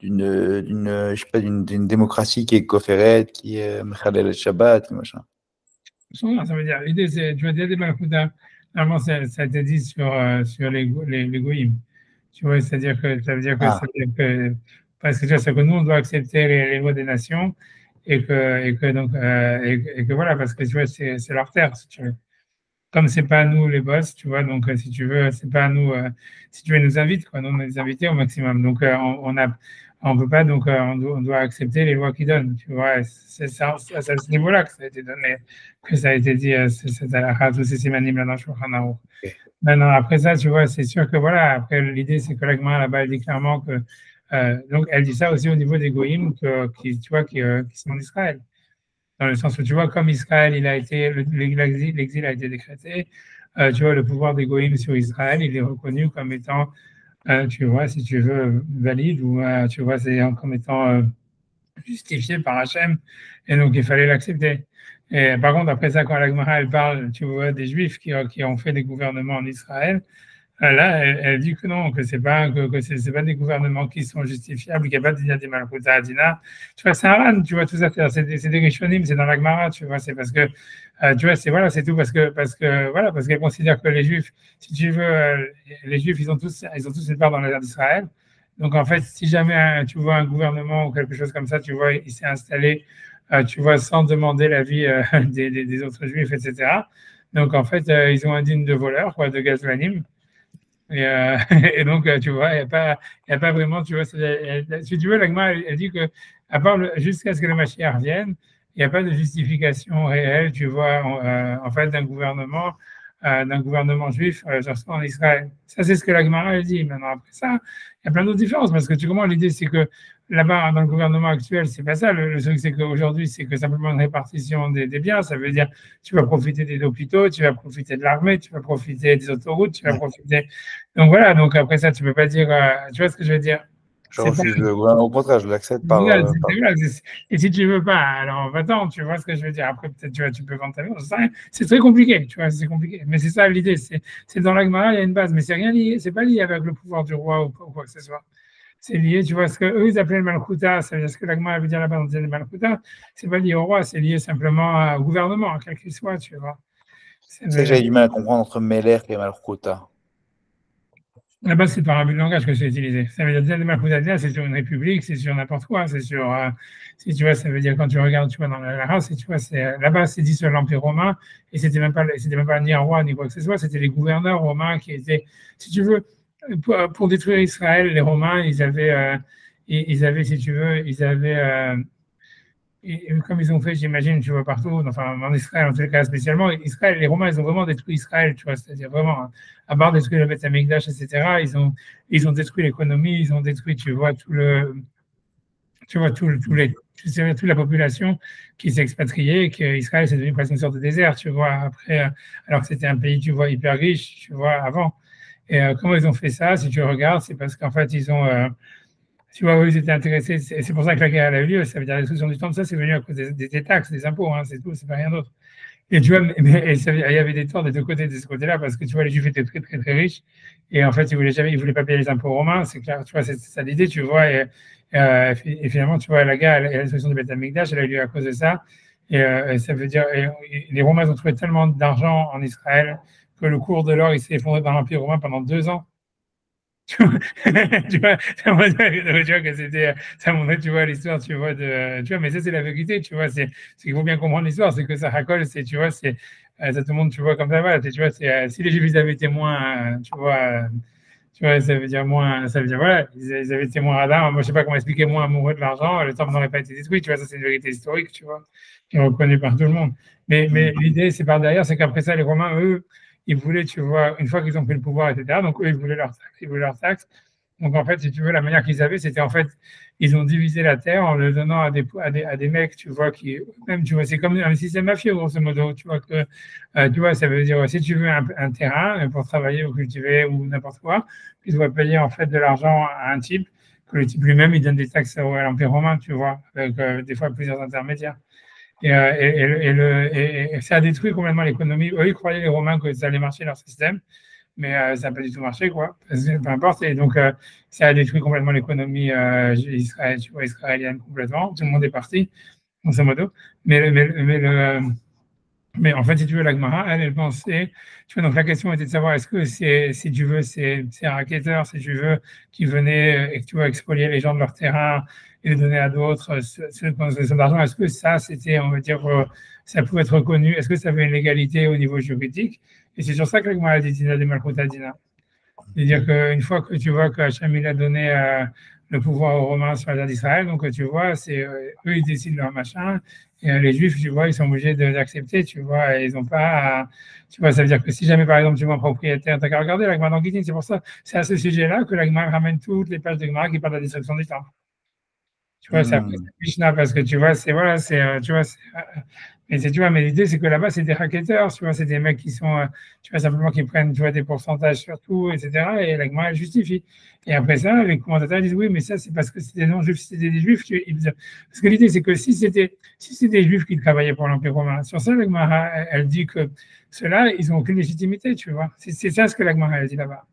je sais pas, d'une démocratie qui est Koferet, qui est Mechalel el Shabbat, qui machin. ça veut dire, l'idée, c'est, tu vois, des Malchouta, normalement, ça a été dit sur les goïms. Tu vois, c'est-à-dire que Ah, parce que tu vois, c'est que nous, on doit accepter les lois des nations et que voilà, parce que tu vois, c'est leur terre, si tu veux. Comme c'est pas à nous les boss, tu vois, donc si tu veux, c'est pas à nous, si tu veux, ils nous invitent, quoi, nous, on les inviter au maximum. Donc, on peut pas, donc, on doit accepter les lois qu'ils donnent, tu vois. C'est à ce niveau-là que ça a été donné, que ça a été dit, c'est à la tous ces simanim là dans Shulchan Aruch. ok. Maintenant, après ça, tu vois, c'est sûr que voilà, après, l'idée, c'est que l'Agma, là-bas, elle dit clairement que, donc, elle dit ça aussi au niveau des goïms, tu vois, qui sont en Israël. Dans le sens où, tu vois, comme Israël, l'exil a été décrété, tu vois, le pouvoir des goïms sur Israël, il est reconnu comme étant, tu vois, si tu veux, valide ou, tu vois, c'est comme étant justifié par Hachem, et donc il fallait l'accepter. Et par contre, après ça, quand la Gemara, elle parle, tu vois, des Juifs qui ont fait des gouvernements en Israël, là, elle dit que non, que c'est pas des gouvernements qui sont justifiables, qu'il n'y a pas de des Malchuta Adina. Tu vois, c'est un ran, tu vois, tout ça, c'est des Rishonim, c'est dans la Gemara, tu vois, c'est parce que, tu vois, voilà, c'est tout voilà, parce qu'elle considère que les Juifs, si tu veux, les Juifs, ils ont tous une part dans la terre d'Israël. Donc, en fait, si jamais tu vois un gouvernement ou quelque chose comme ça, tu vois, il s'est installé, tu vois, sans demander l'avis des autres Juifs, etc. Donc, en fait, ils ont un digne de voleur, quoi, de Gazvanim. Et donc, tu vois, il n'y a pas vraiment, tu vois, si tu veux, l'agma, elle dit que, à part jusqu'à ce que le Mashiach vienne, il n'y a pas de justification réelle, tu vois, en fait, d'un gouvernement juif en Israël. Ça, c'est ce que l'agma, elle dit. Maintenant, après ça, il y a plein d'autres différences, parce que tu comprends, l'idée, c'est que là-bas, dans le gouvernement actuel, c'est pas ça. Le truc, c'est qu'aujourd'hui, c'est que simplement une répartition des biens. Ça veut dire, tu vas profiter des hôpitaux, tu vas profiter de l'armée, tu vas profiter des autoroutes, tu vas profiter. Donc voilà, donc après ça, tu peux pas dire, tu vois ce que je veux dire? Je refuse le gouvernement. Au contraire, je l'accepte par. Et si tu veux pas, alors va-t'en, tu vois ce que je veux dire. Après, peut-être tu peux vendre ta maison. C'est très compliqué, tu vois, c'est compliqué. Mais c'est ça l'idée. C'est dans la Gemara, il y a une base, mais c'est rien lié. C'est pas lié avec le pouvoir du roi ou quoi que ce soit. C'est lié, tu vois, ce qu'eux, ils appelaient le Malchuta, ça veut dire ce que la Gemara veut dire là-bas dans le Malchuta, c'est pas lié au roi, c'est lié simplement au gouvernement, quel qu'il soit, tu vois. C'est ça que j'avais du mal à comprendre entre Meler et Malchuta. Là-bas, c'est par un but de langage que c'est utilisé. Ça veut dire Malchuta, c'est sur une république, c'est sur n'importe quoi, c'est sur, si tu vois, ça veut dire quand tu regardes, tu vois, dans la race, tu vois, là-bas, c'est dit sur l'Empire romain, et c'était même pas ni un roi, ni quoi que ce soit, c'était les gouverneurs romains qui étaient, si tu veux, pour détruire Israël, les Romains, ils avaient, si tu veux, comme ils ont fait, j'imagine, tu vois, partout, enfin, en Israël, en tout cas, spécialement, Israël, les Romains, ils ont vraiment détruit Israël, tu vois, c'est-à-dire vraiment, à part détruire le Beth Amikdash, etc., ils ont détruit l'économie, ils ont détruit, tu vois, toute la population qui s'est expatriée, qu'Israël, c'est devenu presque une sorte de désert, tu vois, après, alors que c'était un pays, tu vois, hyper riche, tu vois, avant. Et comment ils ont fait ça, si tu regardes, c'est parce qu'en fait, ils ont, tu vois, ils étaient intéressés, c'est pour ça que la guerre a eu lieu, ça veut dire la destruction du temple, ça c'est venu à cause des taxes, des impôts, hein, c'est tout, c'est pas rien d'autre. Et tu vois, il y avait des torts des deux côtés, de ce côté-là, parce que tu vois, les Juifs étaient très, très, très riches, et en fait, ils voulaient pas payer les impôts romains, c'est clair, tu vois, c'est ça l'idée, tu vois, et finalement, tu vois, la guerre et la destruction du Beth Amikdash, elle a eu lieu à cause de ça, et ça veut dire, les Romains ont trouvé tellement d'argent en Israël que le cours de l'or, il s'est effondré dans l'Empire romain pendant 2 ans. Tu vois, que c'était, ça montrait, tu vois, l'histoire, tu vois, mais ça, c'est la vérité, tu vois, c'est qu'il faut bien comprendre l'histoire, c'est que ça racole, c'est, tu vois, ça te montre, tu vois, comme ça va, tu vois, si les Juifs avaient été moins, tu vois, ça veut dire moins, ça veut dire, voilà, ils avaient été moins radins, moi, je sais pas comment expliquer, moins amoureux de l'argent, le temple n'aurait pas été détruit, tu vois, ça, c'est une vérité historique, tu vois, qui est reconnue par tout le monde. Mais l'idée, c'est par derrière, c'est qu'après ça, les Romains, eux, ils voulaient, tu vois, une fois qu'ils ont pris le pouvoir, etc., donc eux, ils voulaient leurs taxes. Donc, en fait, si tu veux, la manière qu'ils avaient, c'était en fait, ils ont divisé la terre en le donnant à des mecs, tu vois, qui, même, tu vois, c'est comme un système mafieux, grosso modo, tu vois, tu vois, ça veut dire, si tu veux un terrain pour travailler ou cultiver ou n'importe quoi, tu dois payer, en fait, de l'argent à un type, que le type lui-même, il donne des taxes à l'Empire romain, tu vois, avec des fois plusieurs intermédiaires. Et ça a détruit complètement l'économie. Eux, ils croyaient, les Romains, que ça allait marcher leur système, mais ça n'a pas du tout marché, quoi. Peu importe. Et donc, ça a détruit complètement l'économie israélienne complètement. Tout le monde est parti, grosso modo. Mais en fait, si tu veux, la Gemara, elle pensait, tu vois, donc la question était de savoir est-ce que si tu veux, c'est un racketteur, si tu veux, qui venait et que tu vois expolier les gens de leur terrain et les donner à d'autres, son argent, est-ce que ça, c'était, on va dire, ça pouvait être reconnu, est-ce que ça avait une légalité au niveau juridique? Et c'est sur ça que la Gemara a dit Dina de Malchuta Dina. C'est-à-dire qu'une fois que tu vois qu'Hachem il a donné le pouvoir aux Romains sur la terre d'Israël, donc tu vois, c'est eux, ils décident leur machin. Et les Juifs, tu vois, ils sont obligés d'accepter, tu vois, et ils n'ont pas, tu vois, ça veut dire que si jamais, par exemple, tu vois un propriétaire, t'as qu'à regarder la Gemara dans Gittin, c'est pour ça, c'est à ce sujet-là que la Gemara ramène toutes les pages de Gemara qui parlent de la destruction du temple. Tu vois, c'est après Mishnah, parce que tu vois, tu vois, mais l'idée, c'est que là-bas, c'est des racketteurs, tu vois, c'est des mecs qui sont, tu vois, simplement qui prennent, tu vois, des pourcentages sur tout, etc. Et la Gemara, elle justifie. Et après ça, les commentateurs disent, oui, mais ça, c'est parce que c'était non-juifs, c'était des juifs. Parce que l'idée, c'est que si c'était des juifs qui travaillaient pour l'Empire romain, sur ça, la Gemara, elle dit que ceux-là, ils n'ont aucune légitimité, tu vois. C'est ça ce que la Gemara, elle dit là-bas.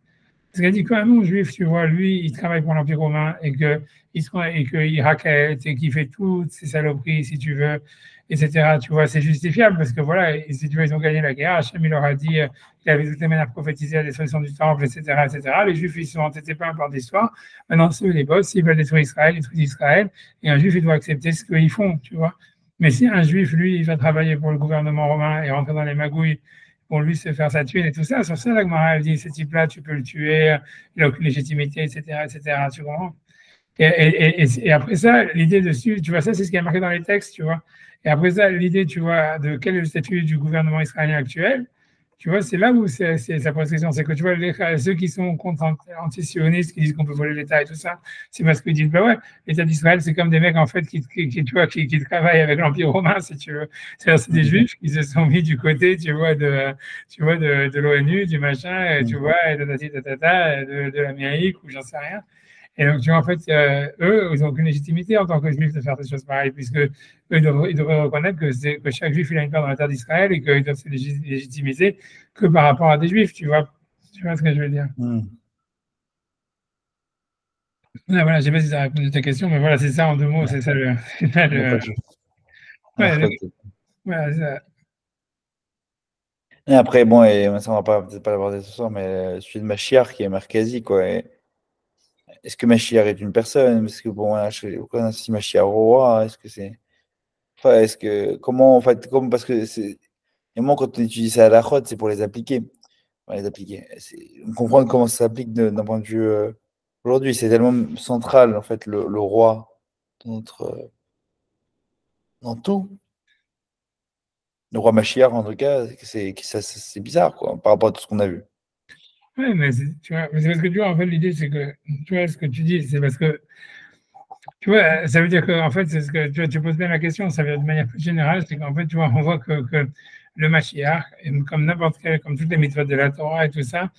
Parce qu'elle dit qu'un non-juif, tu vois, lui, il travaille pour l'Empire romain et qu'il raquette et qu'il fait toutes ces saloperies, si tu veux, etc. Tu vois, c'est justifiable parce que voilà, si tu veux, ils ont gagné la guerre. Hachem, il leur a dit qu'il avait toutes les manières prophétisées à la destruction du temple, etc., etc. Les juifs, ils sont entêtés par importe d'histoire. Maintenant, ceux, les boss, s'ils veulent détruire Israël, ils détruisent Israël. Et un juif, il doit accepter ce qu'ils font, tu vois. Mais si un juif, lui, il va travailler pour le gouvernement romain et rentrer dans les magouilles, pour lui se faire sa thune et tout ça. Sur ça, la Gemara, elle dit, ce type-là, tu peux le tuer, il n'a aucune légitimité, etc., etc., tu comprends? Et après ça, l'idée dessus, tu vois, ça, c'est ce qui est marqué dans les textes, tu vois. Et après ça, l'idée, tu vois, de quel est le statut du gouvernement israélien actuel, tu vois, c'est là où ça pose question. C'est que tu vois, ceux qui sont contre anti-sionistes, qui disent qu'on peut voler l'État et tout ça, c'est parce qu'ils disent, bah ouais, l'État d'Israël, c'est comme des mecs, en fait, qui travaillent avec l'Empire romain, si tu veux. C'est des juifs qui se sont mis du côté, tu vois, de l'ONU, du machin, tu vois, et de l'Amérique, ou j'en sais rien. Et donc, tu vois, en fait, eux, ils n'ont aucune légitimité en tant que juifs de faire des choses pareilles, puisque eux, ils devraient reconnaître que chaque juif, il a une part dans la terre d'Israël et qu'ils doivent se légitimiser que par rapport à des juifs, tu vois ce que je veux dire. Voilà, je ne sais pas si ça a répondu à ta question, mais voilà, c'est ça en 2 mots, c'est ça le. Voilà, ça. Et après, bon, et ça, on va peut-être pas l'aborder ce soir, mais celui de Machiar qui est Markazi, quoi. Est-ce que Machiar est une personne? Parce que bon, voilà, si Machiar au roi, est-ce que c'est. Enfin, est-ce que. Comment, en fait, parce que c'est. Et moi, quand on utilise ça à la chôte, c'est pour les appliquer. Enfin, les appliquer. Comprendre comment ça s'applique d'un point de vue. Aujourd'hui, c'est tellement central, en fait, le roi dans notre. Dans tout. Le roi Machiar, en tout cas, c'est bizarre, quoi, par rapport à tout ce qu'on a vu. Oui, mais tu vois, c'est parce que tu vois, en fait, l'idée, c'est que, tu vois, ce que tu dis, c'est parce que, tu vois, ça veut dire que, en fait, c'est ce que, tu vois, tu poses bien la question, ça veut dire de manière plus générale, c'est qu'en fait, tu vois, on voit que le Mashiach, comme n'importe quel, comme toutes les méthodes de la Torah et tout ça,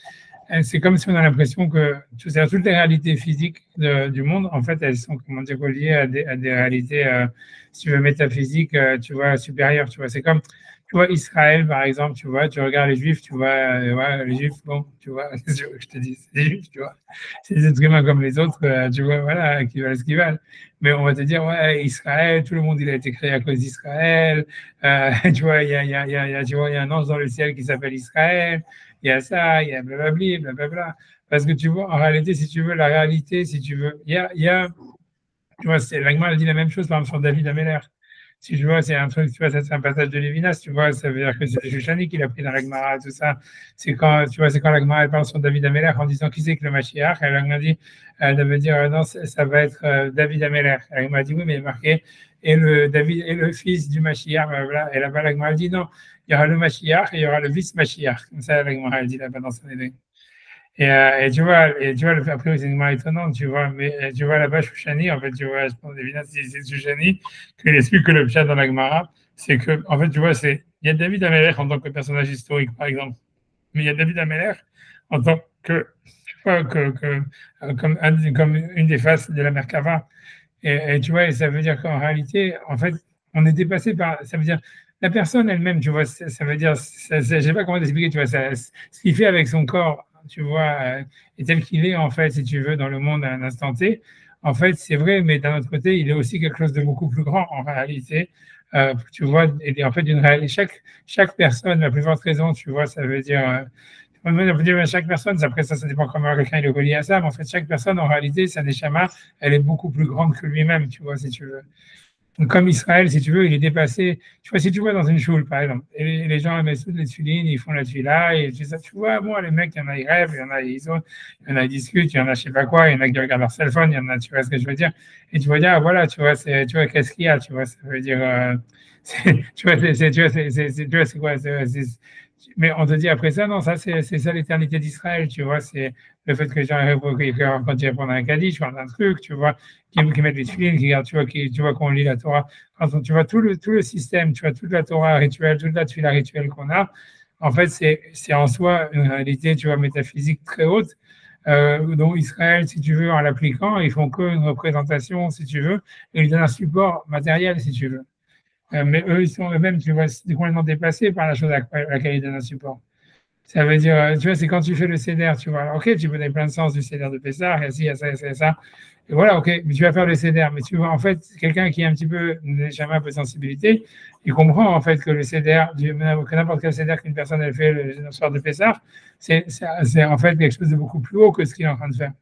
c'est comme si on a l'impression que toutes les réalités physiques du monde, en fait, elles sont, comment dire, reliées à des réalités, si tu veux, métaphysiques, tu vois, supérieures, tu vois. C'est comme, tu vois, Israël, par exemple, tu vois, tu regardes les Juifs, tu vois, ouais, les Juifs, bon, tu vois, je te dis, c'est des Juifs, tu vois. C'est des êtres humains comme les autres, tu vois, voilà, qui valent ce qu'ils valent. Mais on va te dire, ouais, Israël, tout le monde, il a été créé à cause d'Israël. Tu vois, tu vois, il y a un ange dans le ciel qui s'appelle Israël. Il y a ça, il y a blablabli, blablabla. Parce que tu vois, en réalité, si tu veux, la réalité, si tu veux, il y a tu vois, l'Agma dit la même chose, par exemple, sur David Ameller. Si tu vois, c'est un truc, tu vois, ça, c'est un passage de Lévinas, tu vois, ça veut dire que c'est Shouchani qui l'a pris dans l'Agmara, tout ça. C'est quand, tu vois, c'est quand l'Agmara parle sur David Ameller en disant qui c'est que le Mashiach, et l'Agmara dit, elle veut dire, non, ça va être David Ameller. L'Agmara dit, oui, mais il est marqué, et David est le fils du Mashiach, blablabla. Et là-bas, l'Agmara dit, non, il y aura le Mashiach et il y aura le vice Mashiach. Comme ça, l'Agmara, elle dit là-bas dans son idée. Et tu vois, après, c'est une marque étonnante, tu vois, mais tu vois là-bas, Shouchani, en fait, tu vois, je pense évidemment, c'est Shouchani, qu'il explique que le pshat dans la Gemara, c'est que, en fait, tu vois, il y a David Amelech en tant que personnage historique, par exemple, mais il y a David Amelech en tant que, tu vois, comme une des faces de la Merkava. Et tu vois, et ça veut dire qu'en réalité, en fait, on est dépassé par, ça veut dire, la personne elle-même, tu vois, ça veut dire, je ne sais pas comment t'expliquer, tu vois, ce qu'il fait avec son corps, tu vois, et tel qu'il est, en fait, si tu veux, dans le monde à un instant T, en fait, c'est vrai, mais d'un autre côté, il est aussi quelque chose de beaucoup plus grand, en réalité. Tu vois, et en fait, chaque personne, la plus forte raison, tu vois, ça veut dire, on peut dire chaque personne, après ça dépend comment quelqu'un est relié à ça, mais en fait, chaque personne, en réalité, sa neshama, elle est beaucoup plus grande que lui-même, tu vois, si tu veux. Donc, comme Israël, si tu veux, il est dépassé. Tu vois, si tu vois dans une choule, par exemple, et les gens mettent toutes les tulines, ils font la tuila, et tu vois, moi, les mecs, il y en a, ils rêvent, il y en a, il y en a, ils discutent, il y en a, je sais pas quoi, il y en a qui regardent leur cell phone, il y en a, tu vois ce que je veux dire. Et tu vas dire, ah, voilà, tu vois, qu'est-ce qu'il y a, tu vois, ça veut dire, tu vois, c'est quoi, mais on te dit après ça, non, ça, c'est ça l'éternité d'Israël, tu vois, c'est le fait que les gens, quand ils répondent à un caddie, je parle d'un truc, tu vois, qui mettent les films, qui regardent, tu vois, qu'on lit la Torah. Quand tu vois tout le système, tu vois, toute la Torah rituelle, toute la tuila rituelle qu'on a, en fait, c'est en soi une réalité, tu vois, métaphysique très haute, dont Israël, si tu veux, en l'appliquant, ils font qu'une représentation, si tu veux, et ils donnent un support matériel, si tu veux. Mais eux, ils sont eux-mêmes, tu vois, complètement dépassés par la chose à laquelle ils donnent un support. Ça veut dire, tu vois, c'est quand tu fais le CEDER, tu vois. Alors, ok, tu peux donner plein de sens du CEDER de Pessah, il y a ci, il y a ça, il y a ça. Et voilà, ok, mais tu vas faire le CEDER. Mais tu vois, en fait, quelqu'un qui a un petit peu, jamais un peu de sensibilité, il comprend en fait que le CEDER, que n'importe quel CEDER qu'une personne elle fait le soir de Pessah, c'est en fait quelque chose de beaucoup plus haut que ce qu'il est en train de faire.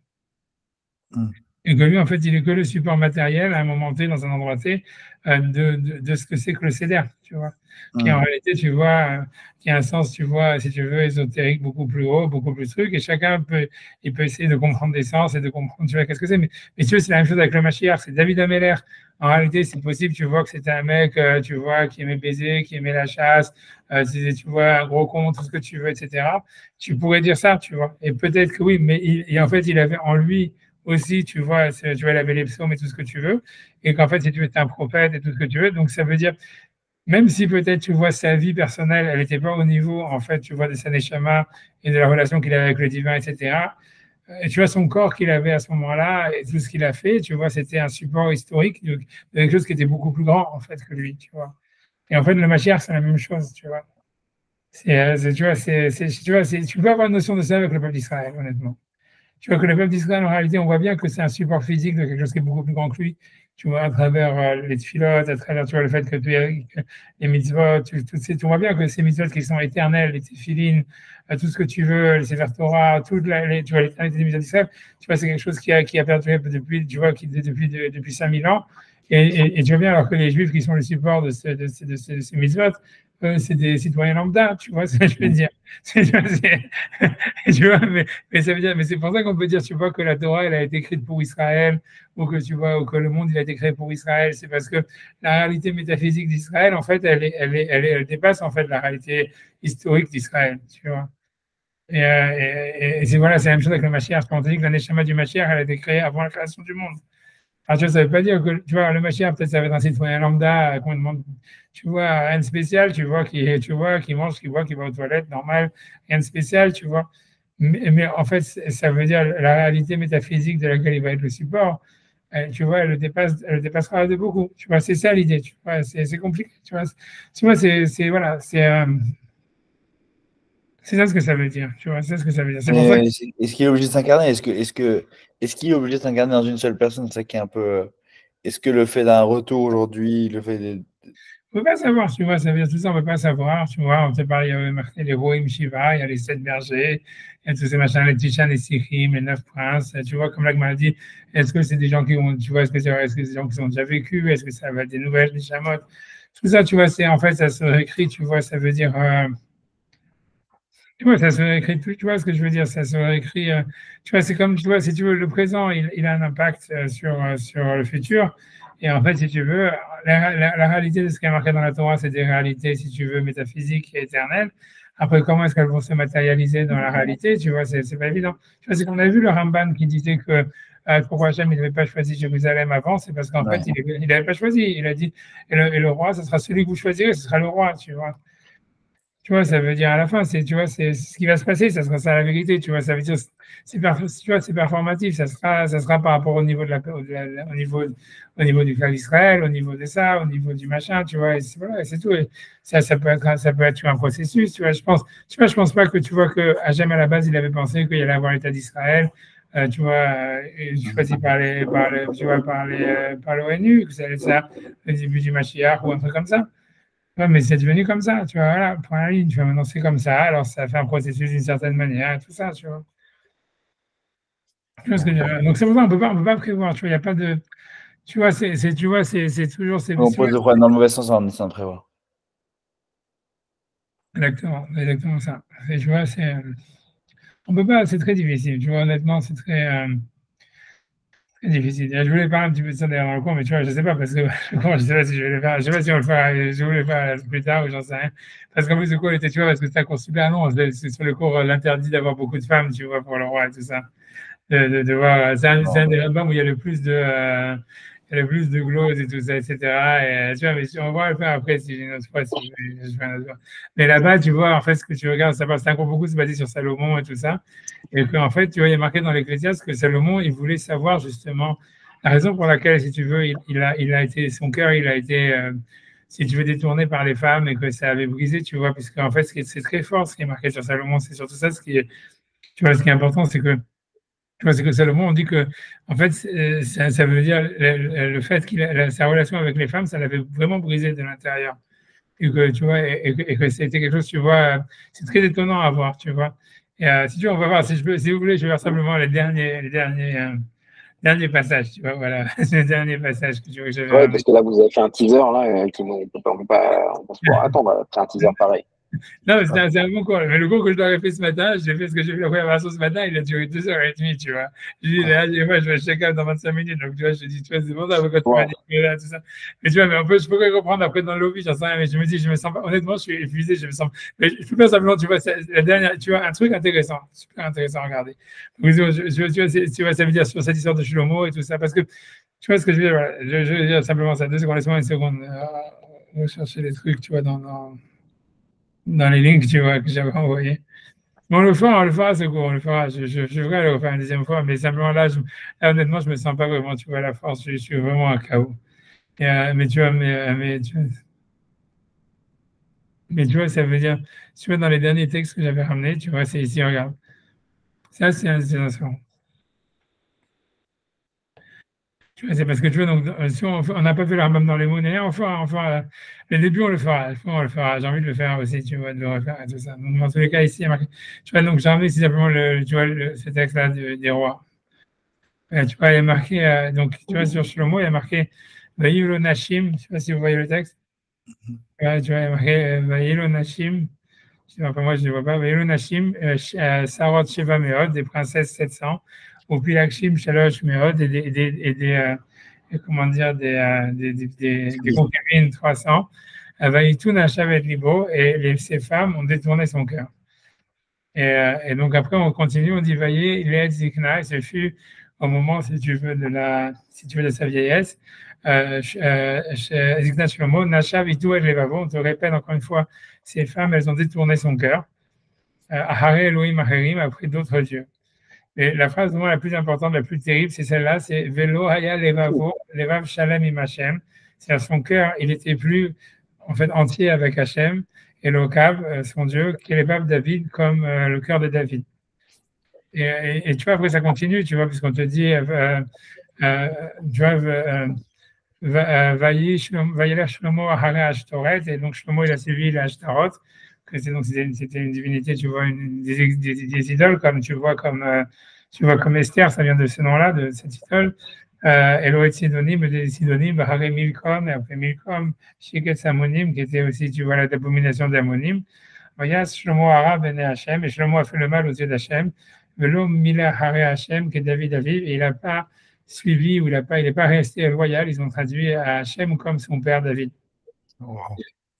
Et que lui, en fait, il est que le support matériel à un moment T, dans un endroit T, de ce que c'est que le CEDER, tu vois. Qui en réalité, tu vois, qui a un sens, tu vois, si tu veux, ésotérique, beaucoup plus haut, beaucoup plus truc, et chacun peut essayer de comprendre des sens et de comprendre, tu vois, qu'est-ce que c'est. Mais tu vois, c'est la même chose avec le Mashiach, c'est David Ameller. En réalité, c'est possible, tu vois, que c'était un mec, tu vois, qui aimait baiser, qui aimait la chasse, tu vois, un gros con, tout ce que tu veux, etc. Tu pourrais dire ça, tu vois. Et peut-être que oui, mais en fait, il avait en lui aussi, tu vois, il avait les psaumes et tout ce que tu veux, et qu'en fait, si tu veux, un prophète et tout ce que tu veux, donc ça veut dire, même si peut-être tu vois sa vie personnelle, elle n'était pas au niveau, en fait, tu vois, de sa neshama et de la relation qu'il avait avec le divin, etc., Et tu vois, son corps qu'il avait à ce moment-là et tout ce qu'il a fait, tu vois, c'était un support historique de quelque chose qui était beaucoup plus grand, en fait, que lui, tu vois. Et en fait, le Mashiach, c'est la même chose, tu vois. Tu vois, tu peux avoir une notion de ça avec le peuple d'Israël, honnêtement. Tu vois que le peuple d'Israël, en réalité, on voit bien que c'est un support physique de quelque chose qui est beaucoup plus grand que lui. Tu vois, à travers les tfilotes, à travers tu vois, le fait que les mitzvot, tu vois bien que ces mitzvot qui sont éternels, les téphilines, tout ce que tu veux, les Sefer Torah, tu vois, l'éternité des mitzvot d'Israël, tu vois, c'est quelque chose qui a perduré depuis, tu vois, depuis 5000 ans. Et tu vois bien, alors que les Juifs qui sont le support de ces mitzvot, c'est des citoyens lambda, tu vois ce que je veux dire. Tu vois, mais ça veut dire, mais c'est pour ça qu'on peut dire, tu vois, que la Torah, elle a été écrite pour Israël, ou que tu vois, ou que le monde, il a été créé pour Israël. C'est parce que la réalité métaphysique d'Israël, en fait, elle dépasse en fait la réalité historique d'Israël, tu vois. Et c'est voilà, c'est la même chose avec le Mashiach. Quand on dit que la Neshama du Mashiach, elle a été créée avant la création du monde. Alors, tu vois, ça ne veut pas dire que, tu vois, le Mashiach, peut-être ça va être un citoyen lambda, qu'on demande, tu vois, rien de spécial, qui mange, qui boit, qui va aux toilettes, normal, rien de spécial, tu vois. Mais en fait, ça veut dire la réalité métaphysique de laquelle il va être le support, tu vois, elle le dépassera de beaucoup. Tu vois, c'est ça l'idée, tu vois, c'est compliqué, tu vois, voilà, c'est ça ce que ça veut dire, tu vois, c'est ça ce que ça veut dire. C'est pour ça que Est-ce qu'il est obligé de s'incarner? Est-ce qu'il est obligé de s'incarner dans une seule personne? C'est ça qui est un peu. Est-ce que le fait d'un retour aujourd'hui, le fait de. on ne peut pas savoir, tu vois, ça veut dire tout ça, on ne peut pas savoir, tu vois, on te parle, il y avait marqué les Roim Shiva, il y a les 7 bergers, il y a tous ces machins, les Tishan, les Sichim, les 9 princes, tu vois, comme là, m'a dit, est-ce que c'est des gens qui ont, tu vois, est-ce que c'est des gens qui ont déjà vécu, est-ce que ça va être des nouvelles, des chamottes, tout ça, tu vois, c'est, en fait, ça se réécrit, tu vois, ça veut dire, tu vois, ça se réécrit, tu vois ce que je veux dire, ça se réécrit, tu vois, c'est comme, tu vois, si tu veux, le présent, il a un impact sur le futur. Et en fait, si tu veux, la réalité de ce qui est marqué dans la Torah, c'est des réalités, si tu veux, métaphysiques et éternelles. Après, comment est-ce qu'elles vont se matérialiser dans la réalité, tu vois, c'est pas évident. Tu vois, c'est qu'on a vu le Ramban qui disait que pourquoi Hachem, il n'avait pas choisi Jérusalem avant, c'est parce qu'en fait, il n'avait pas choisi. Il a dit, et le roi, ce sera celui que vous choisirez, ce sera le roi, tu vois. Tu vois, ça veut dire à la fin, tu vois, c'est ce qui va se passer, ça sera ça la vérité, tu vois, ça veut dire, tu vois, c'est performatif, ça sera par rapport au niveau au niveau du cas d'Israël, au niveau de ça, au niveau du machin, tu vois, et voilà, c'est tout. Et ça peut être tu vois, un processus, tu vois, je pense pas que tu vois que Hachem à la base, il avait pensé qu'il allait avoir l'État d'Israël, tu vois, choisi tu vois, par l'ONU, que ça allait être ça, le début du Mashiach ou un truc comme ça. Ouais, mais c'est devenu comme ça, tu vois, voilà, point à la ligne, tu vois, maintenant c'est comme ça, alors ça fait un processus d'une certaine manière, tout ça, tu vois. Tu vois ce que je veux dire. Donc c'est pour ça qu'on peut pas prévoir, tu vois, il n'y a pas de, tu vois, tu vois, c'est toujours, On pose le problème dans le mauvais sens en essayant de prévoir. exactement ça. Tu vois, on peut pas, c'est très difficile, tu vois, honnêtement, c'est très difficile. Je voulais parler un petit peu de ça derrière le cours, mais tu vois, je sais pas, parce que je sais pas si je vais le faire, je sais pas si on le fera, je voulais le faire plus tard ou j'en sais rien. Parce qu'en plus, le cours était, tu vois, parce que c'est un cours super long, c'est sur le cours, l'interdit d'avoir beaucoup de femmes, tu vois, pour le roi et tout ça. De voir, c'est un des albums où il y a le plus il y a le plus de glose et tout ça, etc. Et tu vois, mais on va le faire après si j'ai une autre fois, si je fais un autre fois. Mais là-bas, tu vois, en fait, ce que tu regardes, c'est un cours beaucoup, c'est basé sur Salomon et tout ça. Et qu'en fait, tu vois, il y a marqué dans l'Ecclésiaste que Salomon, il voulait savoir justement la raison pour laquelle, si tu veux, il a été, son cœur, il a été, si tu veux, détourné par les femmes et que ça avait brisé, tu vois, puisque en fait, c'est très fort ce qui est marqué sur Salomon, c'est surtout ça, tu vois, ce qui est important, c'est que tu vois, c'est que Salomon, on dit que, en fait, ça veut dire le fait sa relation avec les femmes, ça l'avait vraiment brisé de l'intérieur. Et que, tu vois, et que c'était quelque chose, tu vois, c'est très étonnant à voir, tu vois. Et si tu veux, on va voir, si vous voulez, je vais voir simplement derniers passages, tu vois, voilà, le dernier passage que tu vois que j'avais Ouais, ramené. parce que là, vous avez fait un teaser, là, on peut se pouvoir attendre après un teaser pareil. Non, mais c'est un bon cours. Mais le cours que je leur ai fait ce matin, j'ai fait ce que j'ai fait la préparation ce matin, il a duré 2h30, tu vois. Je dis, là, moi, je vais check out dans 25 minutes. Donc, tu vois, je dis, tu vois, c'est bon, ça, quand tu m'as dit que là, tout ça. Mais tu vois, mais un peu, je pourrais comprendre après dans le lobby, j'en sais rien, mais je me dis, je me sens pas, honnêtement, je suis épuisé, je me sens, mais je peux pas simplement, tu vois, la dernière, tu vois, un truc intéressant, super intéressant à regarder. Donc, tu vois, ça veut dire sur cette histoire de Shlomo et tout ça, parce que, tu vois ce que je veux dire, voilà, je veux dire simplement ça, 2 secondes, laisse-moi une seconde, rechercher les trucs, tu vois, dans les links, tu vois, que j'avais envoyés. Mais on le fera, c'est cool, on le fera. Je voudrais le refaire une deuxième fois, mais simplement là, honnêtement, je me sens pas vraiment, tu vois, la force, je suis vraiment un chaos. Mais tu vois, mais tu vois, ça veut dire, tu vois, dans les derniers textes que j'avais ramenés, tu vois, c'est ici, regarde. Ça, c'est un tu vois, c'est parce que tu vois, donc, si on n'a pas fait le Rambam dans les mots, enfin, le début, on le fera, on le fera. J'ai envie de le faire aussi, tu vois, de le refaire et tout ça. Donc, dans tous les cas, ici, il y a marqué, tu vois, donc, j'ai ramené ici simplement tu vois, ce texte-là des rois. Tu vois, il y a marqué, donc, tu vois, sur Shlomo, il y a marqué, Vayilo Nashim, je ne sais pas si vous voyez le texte. Ouais, tu vois, il y a marqué, Vayilo Nashim, enfin, moi, je ne le vois pas, Vayilo Nashim, Sarot Sheva Meod, des princesses 700, ou Pilakshim Shalosh Meod, comment dire, des concubines 300, Vaïtou Nashavet Libo, et ces femmes ont détourné son cœur. Et donc après, on continue, on dit Vaillé, il Zikna, et ce fut au moment, si tu veux, de sa vieillesse. Zikna Shlomo, Nashav Itou et Levavo, on te répète encore une fois, ces femmes, elles ont détourné son cœur. Ahare Elohim Acherim, après d'autres dieux. Et la phrase vraiment la plus importante, la plus terrible, c'est celle-là, c'est Velo Haya Levavo, Levav Shalem Im Hashem. C'est-à-dire son cœur, il était plus en fait entier avec Hashem, et l'Okav, son Dieu, qui est Levav David, comme le cœur de David. Et tu vois, après ça continue, tu vois, puisqu'on te dit, tu vois, Vaïler Shlomo Ahare Ashtoret, et donc Shlomo il a suivi l'Ashtarot, que c'était une divinité, tu vois, des idoles, comme tu vois comme Esther, ça vient de ce nom-là, de cette idole. Elohet Sidonim, des Sidonim, Bahare Milkom, et après Milkom, Shiket Samonim, qui était aussi, tu vois, l'abomination d'Amonim. Voyaz Shlomo Hara Bene Hashem, et Shlomo a fait le mal aux yeux d'Hachem. Velo Mila Hare Hashem, que David Aviv, et il n'a pas suivi, ou il n'est pas resté loyal, ils ont traduit à Hachem comme son père David. Wow.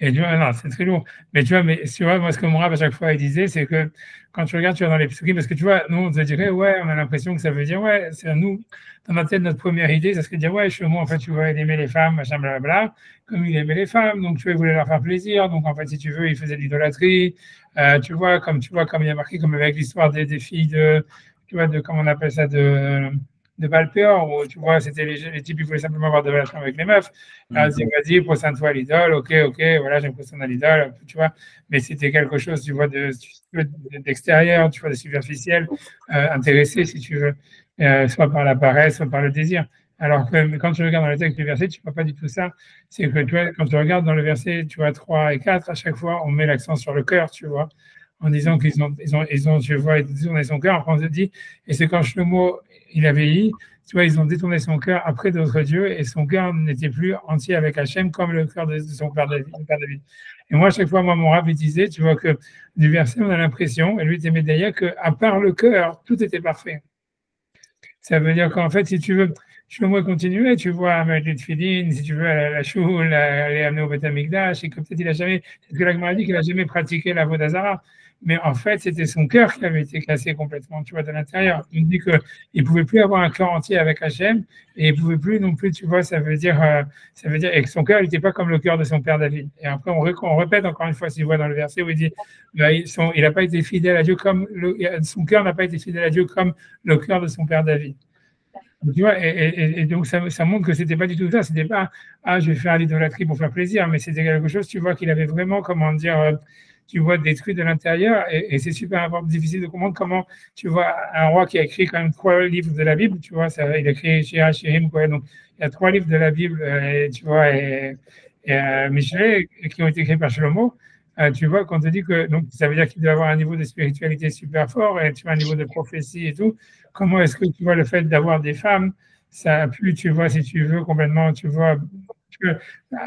Et tu vois, non, c'est très lourd. Mais tu vois, moi, ce que mon rab à chaque fois il disait, c'est que quand tu regardes, tu vas dans les psukim, parce que tu vois, nous, on te dirait, ouais, on a l'impression que ça veut dire, ouais, c'est nous, dans ma tête, notre première idée, ça serait de dire, ouais, Shlomo, en fait, tu vois, il aimait les femmes, machin, blablabla, comme il aimait les femmes, donc tu vois, il voulait leur faire plaisir, donc en fait, si tu veux, il faisait de l'idolâtrie, tu vois, comme il y a marqué, comme avec l'histoire des filles tu vois, comment on appelle ça, de Balpéor, où tu vois, c'était les types, ils voulaient simplement avoir de la relation avec les meufs. Alors, vas-y, prosterne-toi à l'idole, ok, voilà, je me prosterne à l'idole, tu vois, mais c'était quelque chose, tu vois, d'extérieur, tu vois, de superficiel, intéressé, si tu veux, soit par la paresse, soit par le désir. Alors que quand tu regardes dans le texte du verset, tu ne vois pas du tout ça. C'est que tu vois, quand tu regardes dans le verset, tu vois, 3 et 4, à chaque fois, on met l'accent sur le cœur, tu vois, en disant qu'ils ont, tu vois, détourné son cœur. Après, on se dit, et c'est quand Shlomo, il a vieilli, tu vois, ils ont détourné son cœur après d'autres dieux, et son cœur n'était plus entier avec Hachem comme le cœur de son père David. Et moi, à chaque fois, mon rab, il disait, tu vois, que du verset, on a l'impression, et lui, t'aimais d'ailleurs, qu'à part le cœur, tout était parfait. Ça veut dire qu'en fait, si tu veux, Shlomo continuer, tu vois, à mettre les tefilines, si tu veux, à la choule, aller amener au Beth Amikdash, et que peut-être il a jamais, c'est ce que l'Agma a dit qu'il n'a jamais pratiqué la Vodazara. Mais en fait, c'était son cœur qui avait été cassé complètement, tu vois, de l'intérieur. Il dit qu'il ne pouvait plus avoir un cœur entier avec Hachem, et il ne pouvait plus non plus, tu vois, ça veut dire, et que son cœur n'était pas comme le cœur de son père David. Et après, on répète encore une fois, si tu vois dans le verset où il dit, il n'a pas été fidèle à Dieu son cœur n'a pas été fidèle à Dieu comme le cœur de son père David. Tu vois, et donc ça montre que c'était pas du tout ça, c'était pas je vais faire l'idolâtrie pour faire plaisir, mais c'était quelque chose, tu vois, qu'il avait vraiment, comment dire, tu vois, détruit de l'intérieur, et c'est super difficile de comprendre comment, tu vois, un roi qui a écrit quand même 3 livres de la Bible, tu vois, il a écrit Shira Shirim, quoi, donc il y a 3 livres de la Bible, tu vois, et Michelet, qui ont été écrits par Shlomo. Tu vois, quand on te dit que donc, ça veut dire qu'il doit avoir un niveau de spiritualité super fort, et tu vois, un niveau de prophétie et tout. Comment est-ce que tu vois le fait d'avoir des femmes, ça a pu, tu vois, si tu veux, complètement, tu vois,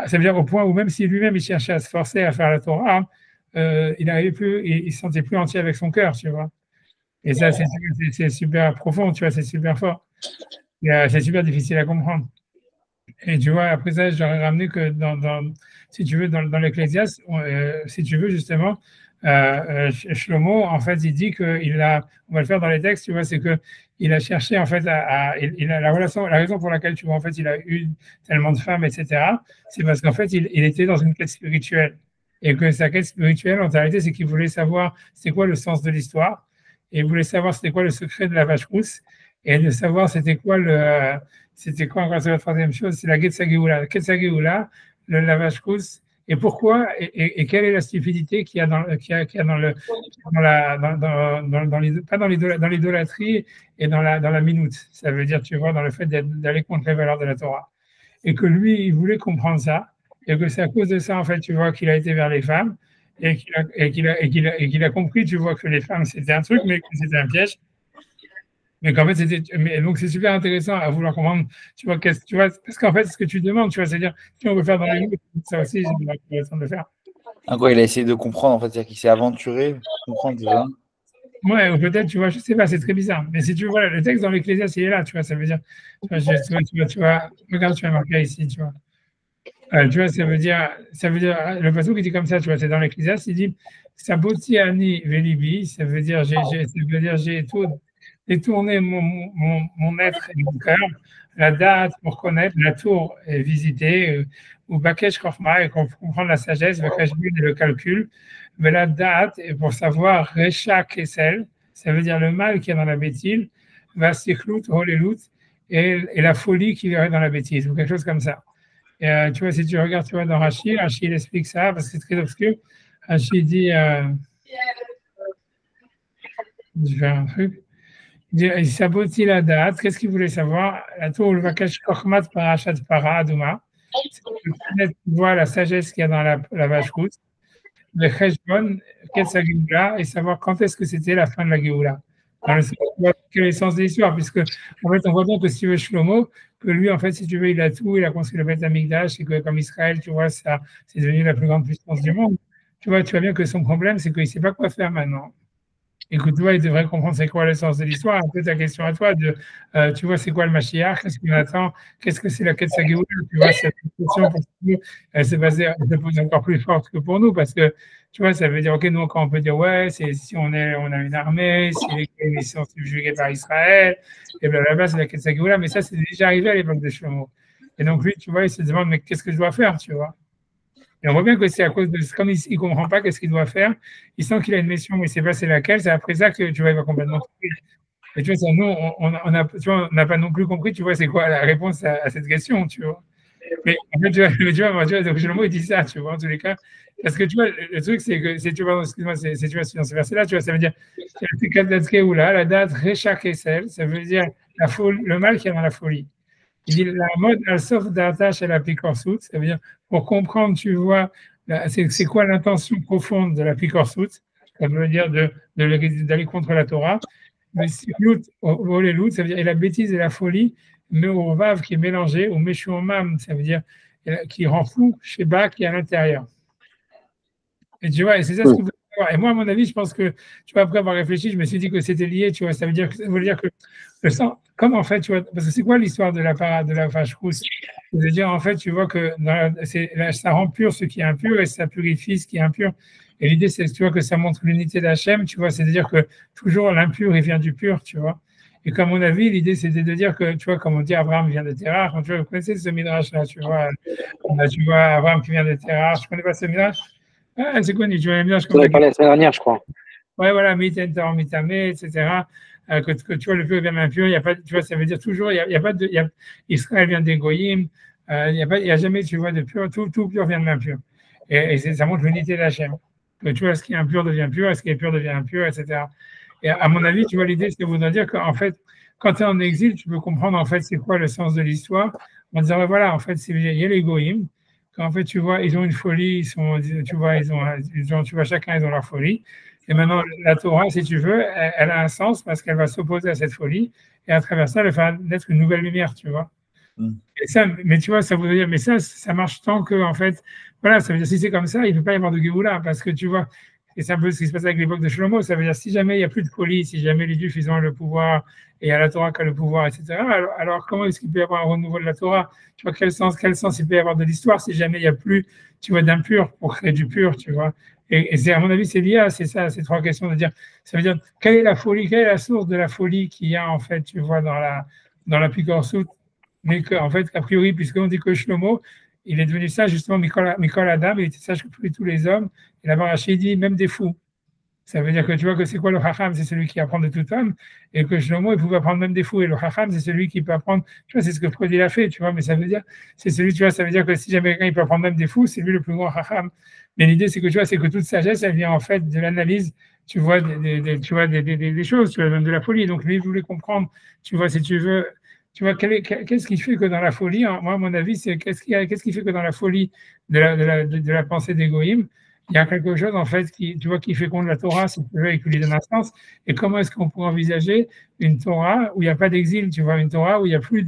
ça veut dire au point où même si lui-même il cherchait à se forcer à faire la Torah, il n'arrivait plus, il se sentait plus entier avec son cœur, tu vois. Et ça, c'est super profond, tu vois, c'est super fort. C'est super difficile à comprendre. Et tu vois, après ça, j'aurais ramené que si tu veux, dans l'Ecclésiaste, si tu veux, justement, Shlomo, en fait, il dit on va le faire dans les textes, tu vois, c'est qu'il a cherché, en fait, il a la raison pour laquelle, tu vois, en fait, il a eu tellement de femmes, etc., c'est parce qu'en fait, il était dans une quête spirituelle. et que sa quête spirituelle, en réalité, c'est qu'il voulait savoir c'est quoi le sens de l'histoire, et il voulait savoir c'était quoi le secret de la vache rousse, et de savoir c'était quoi encore, c'est la troisième chose, c'est la Getsa Geoula. Getsa Geoula, la vache rousse, et pourquoi, et quelle est la stupidité qu'il y a dans le, pas dans l'idolâtrie et dans la minute. Ça veut dire, tu vois, dans le fait d'aller contre les valeurs de la Torah. Et que lui, il voulait comprendre ça, et que c'est à cause de ça, en fait, tu vois, qu'il a été vers les femmes, et qu'il a compris, tu vois, que les femmes, c'était un truc, mais que c'était un piège. Mais qu'en fait, donc c'est super intéressant à vouloir comprendre, tu vois, parce qu'en fait, ce que tu demandes, tu vois, c'est-à-dire, si on veut faire dans les mots, ça aussi, j'ai l'impression de le faire. Ah, quoi, il a essayé de comprendre, en fait, c'est-à-dire qu'il s'est aventuré, comprendre tout ça. Ouais, ou peut-être, tu vois, je sais pas, c'est très bizarre. Mais si tu vois, le texte dans l'Ecclésiaste, il est là, tu vois, ça veut dire, tu vois, regarde, tu vas marquer ici, tu vois. Tu vois, ça veut dire, le pasteur qui dit comme ça, tu vois, c'est dans l'Ecclésiaste, il dit, Saboti ani velibi, ça veut dire, j'ai tout détourné mon être et mon cœur, la date pour connaître, la tour et visiter, ou Bakesh Chochma, et comprendre la sagesse, Bakesh et le calcul, mais la date, et pour savoir Recha Kessel, ça veut dire le mal qui est dans la bêtise, Vastichlut, Holelut, et la folie qui est dans la bêtise, ou quelque chose comme ça. Et tu vois, si tu regardes, tu vois, dans Rashi, il explique ça, parce que c'est très obscur. Rashi dit, je vais un truc. Il sabotit la date. Qu'est-ce qu'il voulait savoir? La tour, le Vakash Kochmat Parashat Para Aduma. C'est connaître, voir la sagesse qu'il y a dans la vache rousse. Le Cheshbon, qu'est-ce que Géoula, et savoir quand est-ce que c'était la fin de la Géoula. Dans le sens, quel est le sens de l'histoire, puisque, en fait, on voit bien que si tu veux Shlomo, que lui, en fait, si tu veux, il a tout, il a construit le Beth Amikdash, et que comme Israël, tu vois, ça, c'est devenu la plus grande puissance du monde. Tu vois bien que son problème, c'est qu'il ne sait pas quoi faire maintenant. Écoute, toi, il devrait comprendre c'est quoi le sens de l'histoire. Un peu ta question à toi, tu vois, c'est quoi le Mashiach, qu'est-ce qu'on attend, qu'est-ce que c'est la quête Géoula, tu vois, cette question, pour nous, elle se pose encore plus forte que pour nous, parce que, tu vois, ça veut dire, ok, nous, quand on peut dire, ouais, c'est si on a une armée, si les sont subjugués par Israël, et blablabla, c'est la quête Géoula, mais ça, c'est déjà arrivé à l'époque de Shlomo. Et donc, lui, tu vois, il se demande, mais qu'est-ce que je dois faire, tu vois? Et on voit bien que c'est à cause de, comme il ne comprend pas qu'est-ce qu'il doit faire, il sent qu'il a une mission, mais il ne sait pas c'est laquelle, c'est après ça que tu vois, il va complètement trouver. Et tu vois, nous, on n'a pas non plus compris, tu vois, c'est quoi la réponse à cette question, tu vois. Mais en fait, tu vois, le mot, il dit ça, tu vois, en tous les cas. Parce que tu vois, le truc, c'est que, tu vois, excuse-moi, tu vois, dans ce verset-là, tu vois, ça veut dire, la date Recha Kessel, ça veut dire le mal qui est dans la folie. Il dit la mode, elle s'offre d'attache à la picorsoute, ça veut dire pour comprendre, tu vois, c'est quoi l'intention profonde de la picorsoute, ça veut dire d'aller contre la Torah. Mais loot, ça veut dire et la bêtise et la folie, mais au vav qui est mélangé, au meshumam, ça veut dire qui rend fou, sheba qui est à l'intérieur. Et tu vois, et c'est ça ce que vous voulez voir. Et moi, à mon avis, je pense que, tu vois, après avoir réfléchi, je me suis dit que c'était lié, tu vois, ça veut dire que le sang, comme en fait, tu vois, parce que c'est quoi l'histoire de la vache rousse? C'est-à-dire, en fait, tu vois que ça rend pur ce qui est impur et ça purifie ce qui est impur. Et l'idée, c'est, tu vois, que ça montre l'unité d'Hachem, tu vois, c'est-à-dire que toujours l'impur, il vient du pur, tu vois. Et comme mon avis, l'idée, c'était de dire que, tu vois, comme on dit, Abraham vient de Terah. Tu vois, vous connaissez ce midrash-là, tu vois, Abraham qui vient de Terah. Je ne connais pas ce midrash. Ah, c'est connu, tu vois, le midrash. On avait parlé la semaine dernière, je crois. Ouais, voilà, mitentor, mitame, etc. Que tu vois, le pur vient de l'impur, il y a pas, tu vois, ça veut dire toujours, il y a pas de, Israël vient des goyim, il y a jamais, tu vois, de pur, tout pur vient de l'impur. Et ça montre l'unité d'Hachem. Que tu vois, ce qui est impur devient pur, et ce qui est pur devient impur, etc. Et à mon avis, tu vois, l'idée, c'est de vous dire qu'en fait, quand tu es en exil, tu peux comprendre, en fait, c'est quoi le sens de l'histoire, en disant, voilà, en fait, il y a les goyim, qu'en fait, tu vois, ils ont une folie, tu vois, tu vois, chacun, ils ont leur folie. Et maintenant, la Torah, si tu veux, elle a un sens parce qu'elle va s'opposer à cette folie. Et à travers ça, elle va naître une nouvelle lumière, tu vois. Et ça, mais tu vois, ça veut dire, mais ça marche tant que, en fait, voilà, ça veut dire, si c'est comme ça, il ne peut pas y avoir de Géoula parce que tu vois, et c'est un peu ce qui se passe avec l'époque de Shlomo, ça veut dire, si jamais il n'y a plus de folie, si jamais les Juifs, ils ont le pouvoir et il y a la Torah qui a le pouvoir, etc., alors comment est-ce qu'il peut y avoir un renouveau de la Torah? Tu vois, quel sens il peut y avoir de l'histoire si jamais il n'y a plus, tu vois, d'impur pour créer du pur, tu vois? Et c'est, à mon avis, c'est lié à ces trois questions de dire, ça veut dire, quelle est la folie, quelle est la source de la folie qu'il y a, en fait, tu vois, dans la Picorsoute, mais qu'en fait, a priori, puisqu'on dit que Shlomo, il est devenu sage, justement, Mikol Adam, il était sage que tous les hommes. Et là-bas, Rachid dit, même des fous. Ça veut dire que tu vois que c'est quoi le Chacham? C'est celui qui apprend de tout homme, et que Shlomo, il pouvait apprendre même des fous. Et le Chacham, c'est celui qui peut apprendre, tu vois, c'est ce que Freud il a fait, tu vois, mais ça veut dire, c'est celui, tu vois, ça veut dire que si jamais quelqu'un il peut apprendre même des fous, c'est lui le plus grand Chacham. Mais l'idée, c'est que tu vois, c'est que toute sagesse, elle vient en fait de l'analyse, tu vois, des choses, tu vois, même de la folie. Donc lui, il voulait comprendre, tu vois, si tu veux, tu vois, qu'est-ce qui fait que dans la folie, hein, moi, à mon avis, c'est qu'est-ce qui fait que dans la folie de la pensée d'Égoïm, il y a quelque chose, en fait, qui, tu vois, qui féconde la Torah, si tu veux, et qui lui donne un sens. Et comment est-ce qu'on pourrait envisager une Torah où il n'y a pas d'exil, tu vois, une Torah où il n'y a plus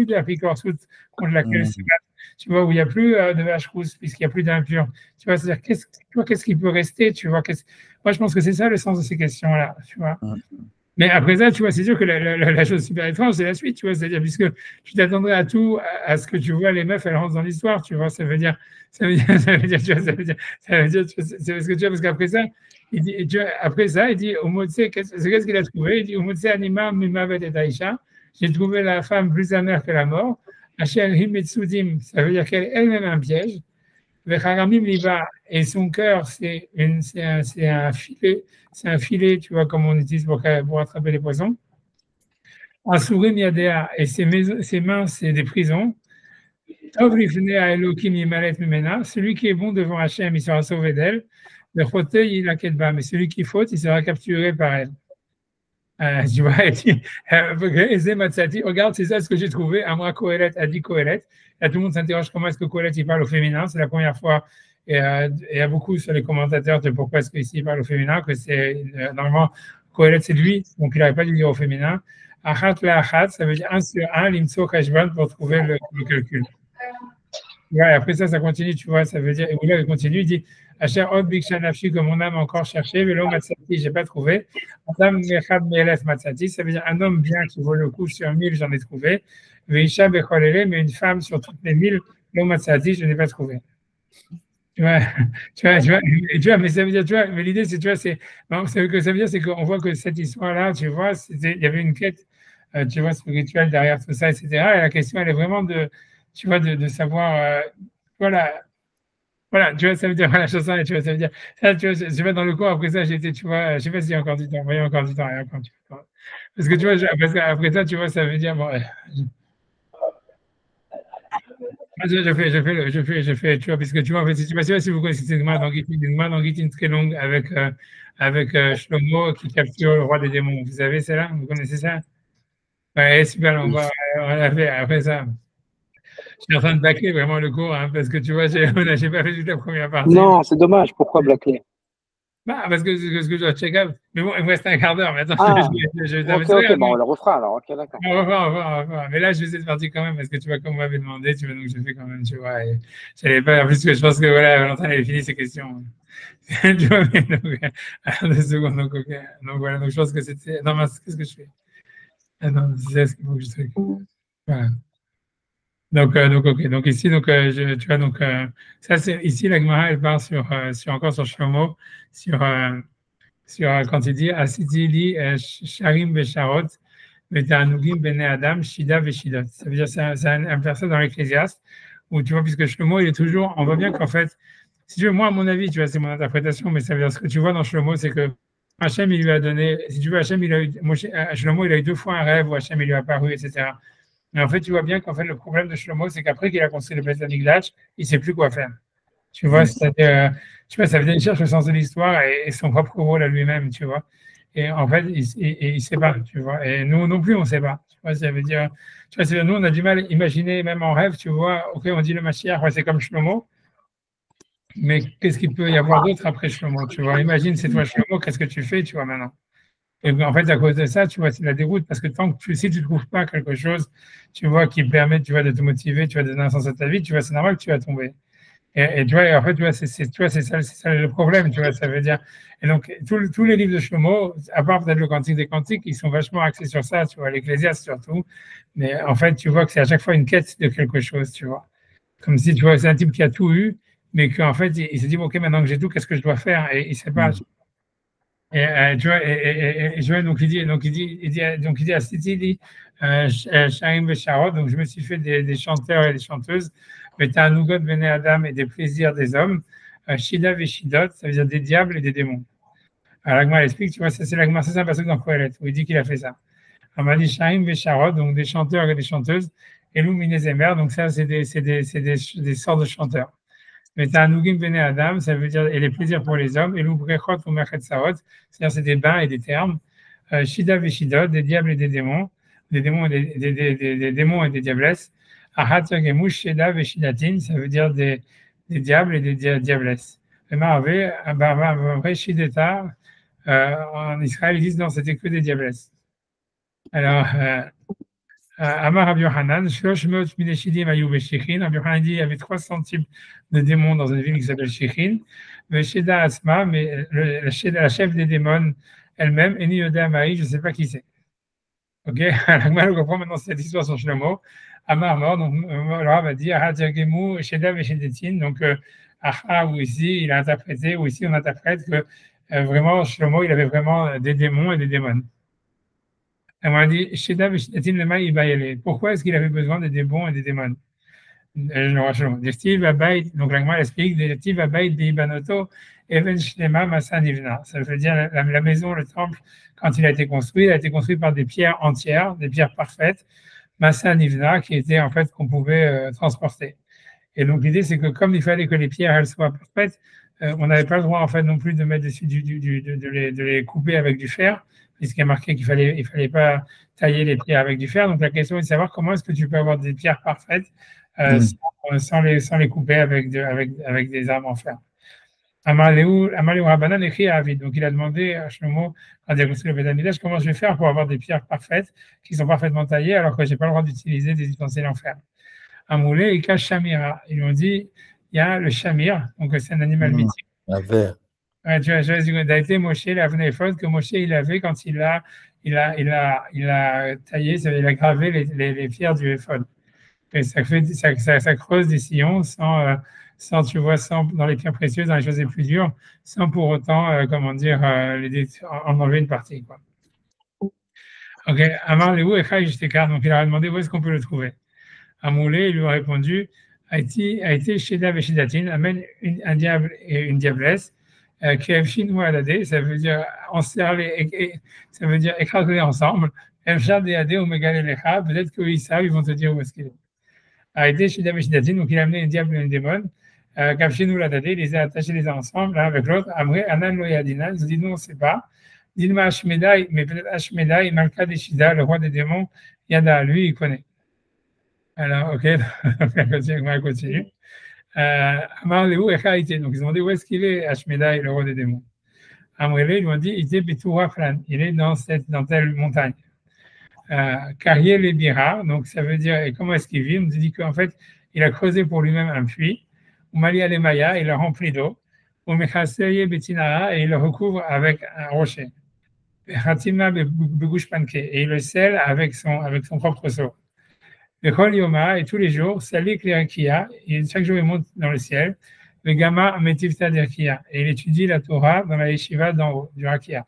de la Pikorsut contre laquelle se battre, tu vois, où il n'y a plus de vache rousse, puisqu'il n'y a plus d'impur. Tu vois, c'est-à-dire, qu'est-ce qui peut rester, tu vois, moi, je pense que c'est ça le sens de ces questions-là, tu vois. Mais après ça, tu vois, c'est sûr que la chose super étrange, c'est la suite, tu vois, c'est-à-dire, puisque tu t'attendrais à tout, à ce que tu vois, les meufs, elles rentrent dans l'histoire, tu vois, ça veut dire, tu vois, c'est parce que tu vois, parce qu'après ça, il dit, tu vois, après ça, il dit, au mot qu'est-ce qu'il a trouvé? Il dit, au mot Anima, Mimavet et Aïcha, j'ai trouvé la femme plus amère que la mort, Hachel Himetsudim, ça veut dire qu'elle est elle-même un piège, Vecharamim Liba, et son cœur, c'est un filet, tu vois, comme on utilise pour attraper les poissons. Asurim Yadea, et ses mains, c'est des prisons. Tov Lifnei Elokim Yimalet Mimena, celui qui est bon devant Hachem, il sera sauvé d'elle. Le Chotei il a Kedba, mais celui qui faute, il sera capturé par elle. Tu vois, regarde, c'est ça ce que j'ai trouvé. Amra Kohelet a dit Kohelet. Là, tout le monde s'interroge comment est-ce que Kohelet il parle au féminin. C'est la première fois. Et il y a beaucoup sur les commentateurs de pourquoi est-ce qu'ici il parle au féminin, que c'est normalement Kohelet c'est lui, donc il n'aurait pas dû dire au féminin. Achat la achat, ça veut dire 1 sur 1, l'imso kashban pour trouver le calcul. Ouais, après ça continue, tu vois, ça veut dire, et là, il continue, il dit, Asher od biksha nafshi, que mon âme a encore cherché, velo matsati, j'ai pas trouvé. Adam mechad me'elef matsati, ça veut dire un homme bien qui vaut le coup sur 1000, j'en ai trouvé. Veisha becholele, mais une femme sur toutes les 1000, lo matsati, je n'ai pas trouvé. Tu vois, mais ça veut dire, tu vois, mais l'idée, c'est, tu vois, c'est, non, ce que ça veut dire, c'est qu'on voit que cette histoire-là, tu vois, il y avait une quête, tu vois, spirituelle derrière tout ça, etc. Et la question, elle est vraiment tu vois, de savoir, voilà, tu vois, ça veut dire, la chanson, tu vois, ça veut dire, ça, tu vois, je vais dans le cours, après ça, j'étais, tu vois, je sais pas s'il y a encore du temps, il y a encore du temps, il y a encore du temps. Parce que, tu vois, parce qu'après ça, tu vois, ça veut dire, bon, je fais, tu vois, parce que, tu vois, en fait, je sais pas si vous connaissez cette Gemara dans Gittin très longue avec Shlomo qui capture le roi des démons. Vous savez celle-là? Vous connaissez ça? Ouais, super, on l'a fait après ça. Je suis en train de bâcler vraiment le cours, hein, parce que tu vois, j'ai pas fait toute la première partie. Non, c'est dommage. Pourquoi bâcler? Bah, parce que je dois check-up. Mais bon, il me reste un quart d'heure. Mais attends, ok, bon, on le refera alors. Ok, d'accord. On va revoir. Mais là, je vais cette partie quand même, parce que tu vois, comme vous m'avez demandé, tu vois, donc je fais quand même, tu vois. Et j'allais pas, en plus, que je pense que voilà, Valentin avait fini ses questions. Tu vois, mais donc, alors, 2 secondes, donc, ok. Donc voilà, donc je pense que c'était. Non, mais qu'est-ce que je fais? Attends, c'est ce qu'il faut que je fasse. Voilà. Donc, ok. Donc ici, donc, tu vois, donc, ça, c'est ici, la Gemara, elle part encore sur Shlomo, sur quand il dit Asiti li sharim vesharot, vetanugim bene adam, shida veshidot. Ça veut dire, c'est un verset dans l'Ecclésiaste où tu vois, puisque Shlomo, il est toujours, on voit bien qu'en fait, si tu veux, moi, à mon avis, tu vois, c'est mon interprétation, mais ça veut dire ce que tu vois dans Shlomo, c'est que Hachem, il lui a donné, si tu veux, Hachem, Shlomo, il a eu 2 fois un rêve où Hachem, il lui a apparu, etc. Mais en fait, tu vois bien qu'en fait, le problème de Shlomo, c'est qu'après qu'il a construit le Beth Amikdash, il ne sait plus quoi faire. Tu vois, c'est-à-dire, tu vois, ça veut dire qu'il cherche le sens de l'histoire et son propre rôle à lui-même, tu vois. Et en fait, il ne sait pas, tu vois. Et nous non plus, on ne sait pas. Tu vois, ça veut dire, tu vois, nous, on a du mal à imaginer, même en rêve, tu vois, ok, on dit le Mashiach, ouais, c'est comme Shlomo, mais qu'est-ce qu'il peut y avoir d'autre après Shlomo, tu vois. Imagine, c'est toi Shlomo, qu'est-ce que tu fais, tu vois, maintenant. Et en fait, à cause de ça, tu vois, c'est la déroute, parce que si tu ne trouves pas quelque chose, tu vois, qui permet, tu vois, de te motiver, tu vas donner un sens à ta vie, tu vois, c'est normal que tu vas tomber. Et tu vois, en fait, tu vois, c'est ça le problème, tu vois, ça veut dire. Et donc, tous les livres de Shlomo, à part peut-être le Cantique des Cantiques, ils sont vachement axés sur ça, tu vois, l'Ecclésiaste surtout. Mais en fait, tu vois que c'est à chaque fois une quête de quelque chose, tu vois. Comme si, tu vois, c'est un type qui a tout eu, mais qu'en fait, il s'est dit, OK, maintenant que j'ai tout, qu'est-ce que je dois faire? Et il ne sait pas. Tu vois, tu vois, donc il dit à Siti, il dit, Sharim Besharot, donc je me suis fait des chanteurs et des chanteuses, mais tu as un nougat Bene Adam et des plaisirs des hommes, Shida Veshidot, ça veut dire des diables et des démons. Alors, l'Agma explique, tu vois, ça c'est l'Agma, ça c'est un passage dans Kohelet, où il dit qu'il a fait ça. On m'a dit Sharim Besharot, donc des chanteurs et des chanteuses, et Luminezemer, donc ça c'est des sortes de chanteurs. Mais tu as Nugim Bene Adam, ça veut dire et les plaisirs pour les hommes, et l'Ubrechot ou Merchet Saot, c'est-à-dire c'est des bains et des termes, Shida Veshidot, des diables et des démons, des démons et des démons et des diablesses, Ahat Yagemush Shida Veshidatin, ça veut dire des diables et des diablesses. Et Marvé, après Shideta, en Israël, ils disent non, c'était que des diablesses. Alors, Amar Rabbi Yohanan, Shlosh Mot Mideshidim Ayou Beshichin. Rabbi Yohanan dit il y avait 300 types de démons dans une ville qui s'appelle Shichin. Mais Sheda Asma, mais la chef des démons elle-même, Eni Yoda Maï, je ne sais pas qui c'est. Ok, on comprend maintenant cette histoire sur Shlomo. Amar mort, donc le Rav va dire Hatzagemu Sheda Veshedetin. Donc, Aha, ou ici, il a interprété, ou ici, on interprète que vraiment, Shlomo, il avait vraiment des démons et des démons. Elle m'a dit, pourquoi est-ce qu'il avait besoin des démons et des démons? Donc l'Agma explique, ça veut dire la maison, le temple, quand il a été construit par des pierres entières, des pierres parfaites, Massa Nivna, qui étaient en fait qu'on pouvait transporter. Et donc l'idée, c'est que comme il fallait que les pierres elles soient parfaites, on n'avait pas le droit en fait non plus de mettre dessus de les couper avec du fer, puisqu'il y a marqué qu'il fallait pas tailler les pierres avec du fer. Donc la question est de savoir comment est-ce que tu peux avoir des pierres parfaites sans les couper avec des armes en fer. Amaleu Rabbanan écrit à Avid. Donc il a demandé à Shlomo, quand il a construit le Beth Amikdash, comment je vais faire pour avoir des pierres parfaites qui sont parfaitement taillées alors que je n'ai pas le droit d'utiliser des ustensiles en fer. Amoulé et Kashamira. Ils lui ont dit, il y a le chamir, donc c'est un animal mythique. Un verre. Ouais, tu vois, d'ailleurs, Moshe, la faute que Moshe il avait quand il a taillé, il a gravé les pierres du éphod. Et ça creuse des sillons sans dans les pierres précieuses, dans les choses les plus dures, sans pour autant, en enlever une partie, quoi. Ok, Amar Leou Echai Jtekar, donc il a demandé où est-ce qu'on peut le trouver. Amoulé, il lui a répondu, a été Sheda Veshidatin, amène un diable et une diablesse, Kevshin ou Aladé, ça veut dire enserrer, ça veut dire écraser ensemble, Emshad et Adé ou Megalelecha, peut-être qu'ils savent, ils vont te dire où est-ce qu'il est. A été Sheda Veshidatin, donc il a amené un diable et un démon, Kevshin ou Aladé, il les a attachés les uns ensemble, l'un avec l'autre, Amré, Anan Loyadina, ils ont dit non, on ne sait pas. Dilma Ashmedai, mais peut-être Ashmedai, Malka Deshida, le roi des démons, Yada, lui, il connaît. Alors, ok, on continue. Amar Léou Echa était. Donc, ils ont dit où est-ce qu'il est, Ashmedai, le roi des démons. Amrele, ils lui ont dit, il était Betoura Flan. Il est dans telle montagne. Carrier les Bira, donc ça veut dire, et comment est-ce qu'il vit? On nous dit qu'en fait, il a creusé pour lui-même un puits. Umalia les Maya, il l'a rempli d'eau. Umechaseye Betinara, et il le recouvre avec un rocher. Hatima Begouche Panke, et il le scelle avec son propre seau. Le Kol Yoma, et tous les jours, Salik l'Irakia, et chaque jour il monte dans le ciel, le Gamma Metivta d'Irakia, et il étudie la Torah dans la yeshiva d'en haut, du Rakia.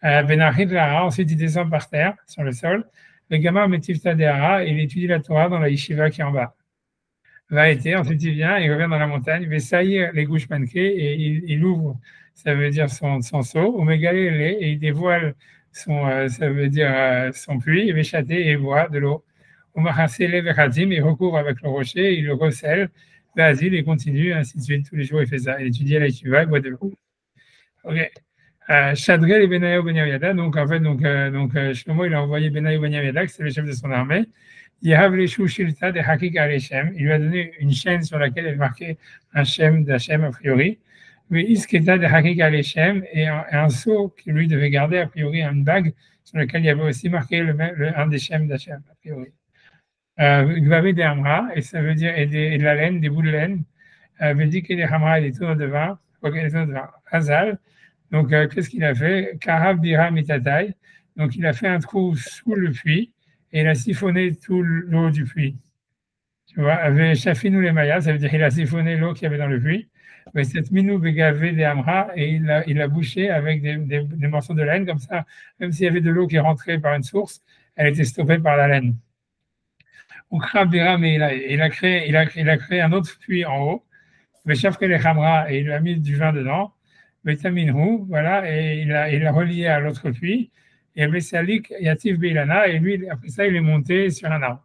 Benachid Lara, ensuite il descend par terre, sur le sol, le Gamma Metivta d'Ara, et il étudie la Torah dans la yeshiva qui est en bas. Va été, ensuite il vient, il revient dans la montagne, il va saillir les gouches manquées, et il ouvre, ça veut dire son seau, ou Megalélé, et il dévoile ça veut dire son puits, il va châter et il boit de l'eau. Il recouvre avec le rocher, il le recèle, l'asile et continue, ainsi de suite. Tous les jours, il fait ça. Il étudie à la yeshiva, il boit de l'eau. Ok. Shadrel et Benayo Benyaviada, donc en fait, Shlomo, il a envoyé Benayo Benyaviada, qui c'est le chef de son armée. Il lui a donné une chaîne sur laquelle il marquait un shem d'Hachem a priori. Mais Isketa de Hakik Alechem et un seau qui lui devait garder a priori une bague sur laquelle il y avait aussi marqué un des shem d'Hachem a priori. Gvavé des Hamra, et ça veut dire et de la laine, des bouts de laine. Védique des Hamra et des tonneaux de vin. Hazal. Donc, qu'est-ce qu'il a fait? Karab dira mitatai. Donc, il a fait un trou sous le puits et il a siphonné tout l'eau du puits. Tu vois, avait chafinou les mayas, ça veut dire qu'il a siphonné l'eau qu'il y avait dans le puits. Mais cette minou bégavé des amra, et il a bouché avec des morceaux de laine, comme ça, même s'il y avait de l'eau qui rentrait par une source, elle était stoppée par la laine. Donc, mais il a créé un autre puits en haut, mais les Khamra, et il a mis du vin dedans, Vitaminhu, voilà, et il a relié à l'autre puits, et Vesalik Yatif Beilana, et lui, après ça, il est monté sur un arbre.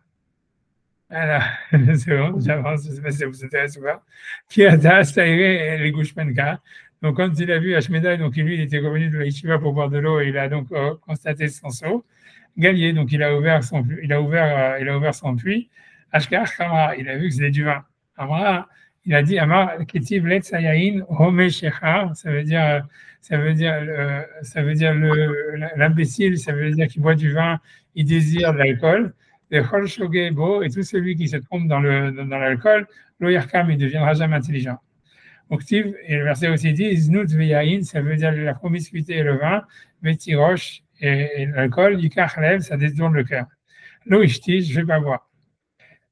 Voilà, c'est bon, j'avance, je ne sais pas si ça vous intéresse ou pas. Puis les Gushpenka. Donc, quand il a vu Ashmedai, donc lui, il était revenu de la Yeshiva pour boire de l'eau, et il a donc constaté son seau. Galier, donc il a ouvert son puits. Ashkar Khamra, il a vu que c'était du vin. Amra, il a dit Amar Ketiv Let Sayain Home Shechar, ça veut dire l'imbécile, ça veut dire qu'il boit du vin, il désire de l'alcool. Et tout celui qui se trompe dans l'alcool, lo yarkam, il ne deviendra jamais intelligent. Donc, et le verset aussi dit Znut veyain, ça veut dire la promiscuité et le vin, vetirosh et l'alcool, yikach lev, ça détourne le cœur. Lo ishti, je ne vais pas boire.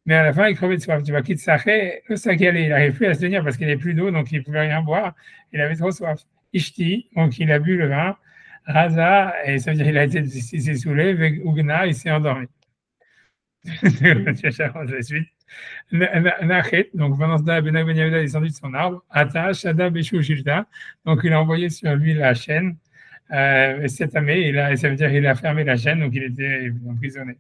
Mais à la fin, il crevait de soif. Tu vois, Kitsaché, le sagalé, il n'arrive plus à se tenir parce qu'il n'y avait plus d'eau, donc il ne pouvait rien boire. Il avait trop soif. Ishti, donc il a bu le vin. Raza, et ça veut dire qu'il a été saoulé. Ugna, il s'est endormi. La suite. Nachet, donc pendant ce temps, Ben Yehuda est descendu de son arbre. Ata, Shada, Beshu, Shilta. Donc il a envoyé sur lui la chaîne. Cette année, ça veut dire qu'il a fermé la chaîne, donc il était emprisonné.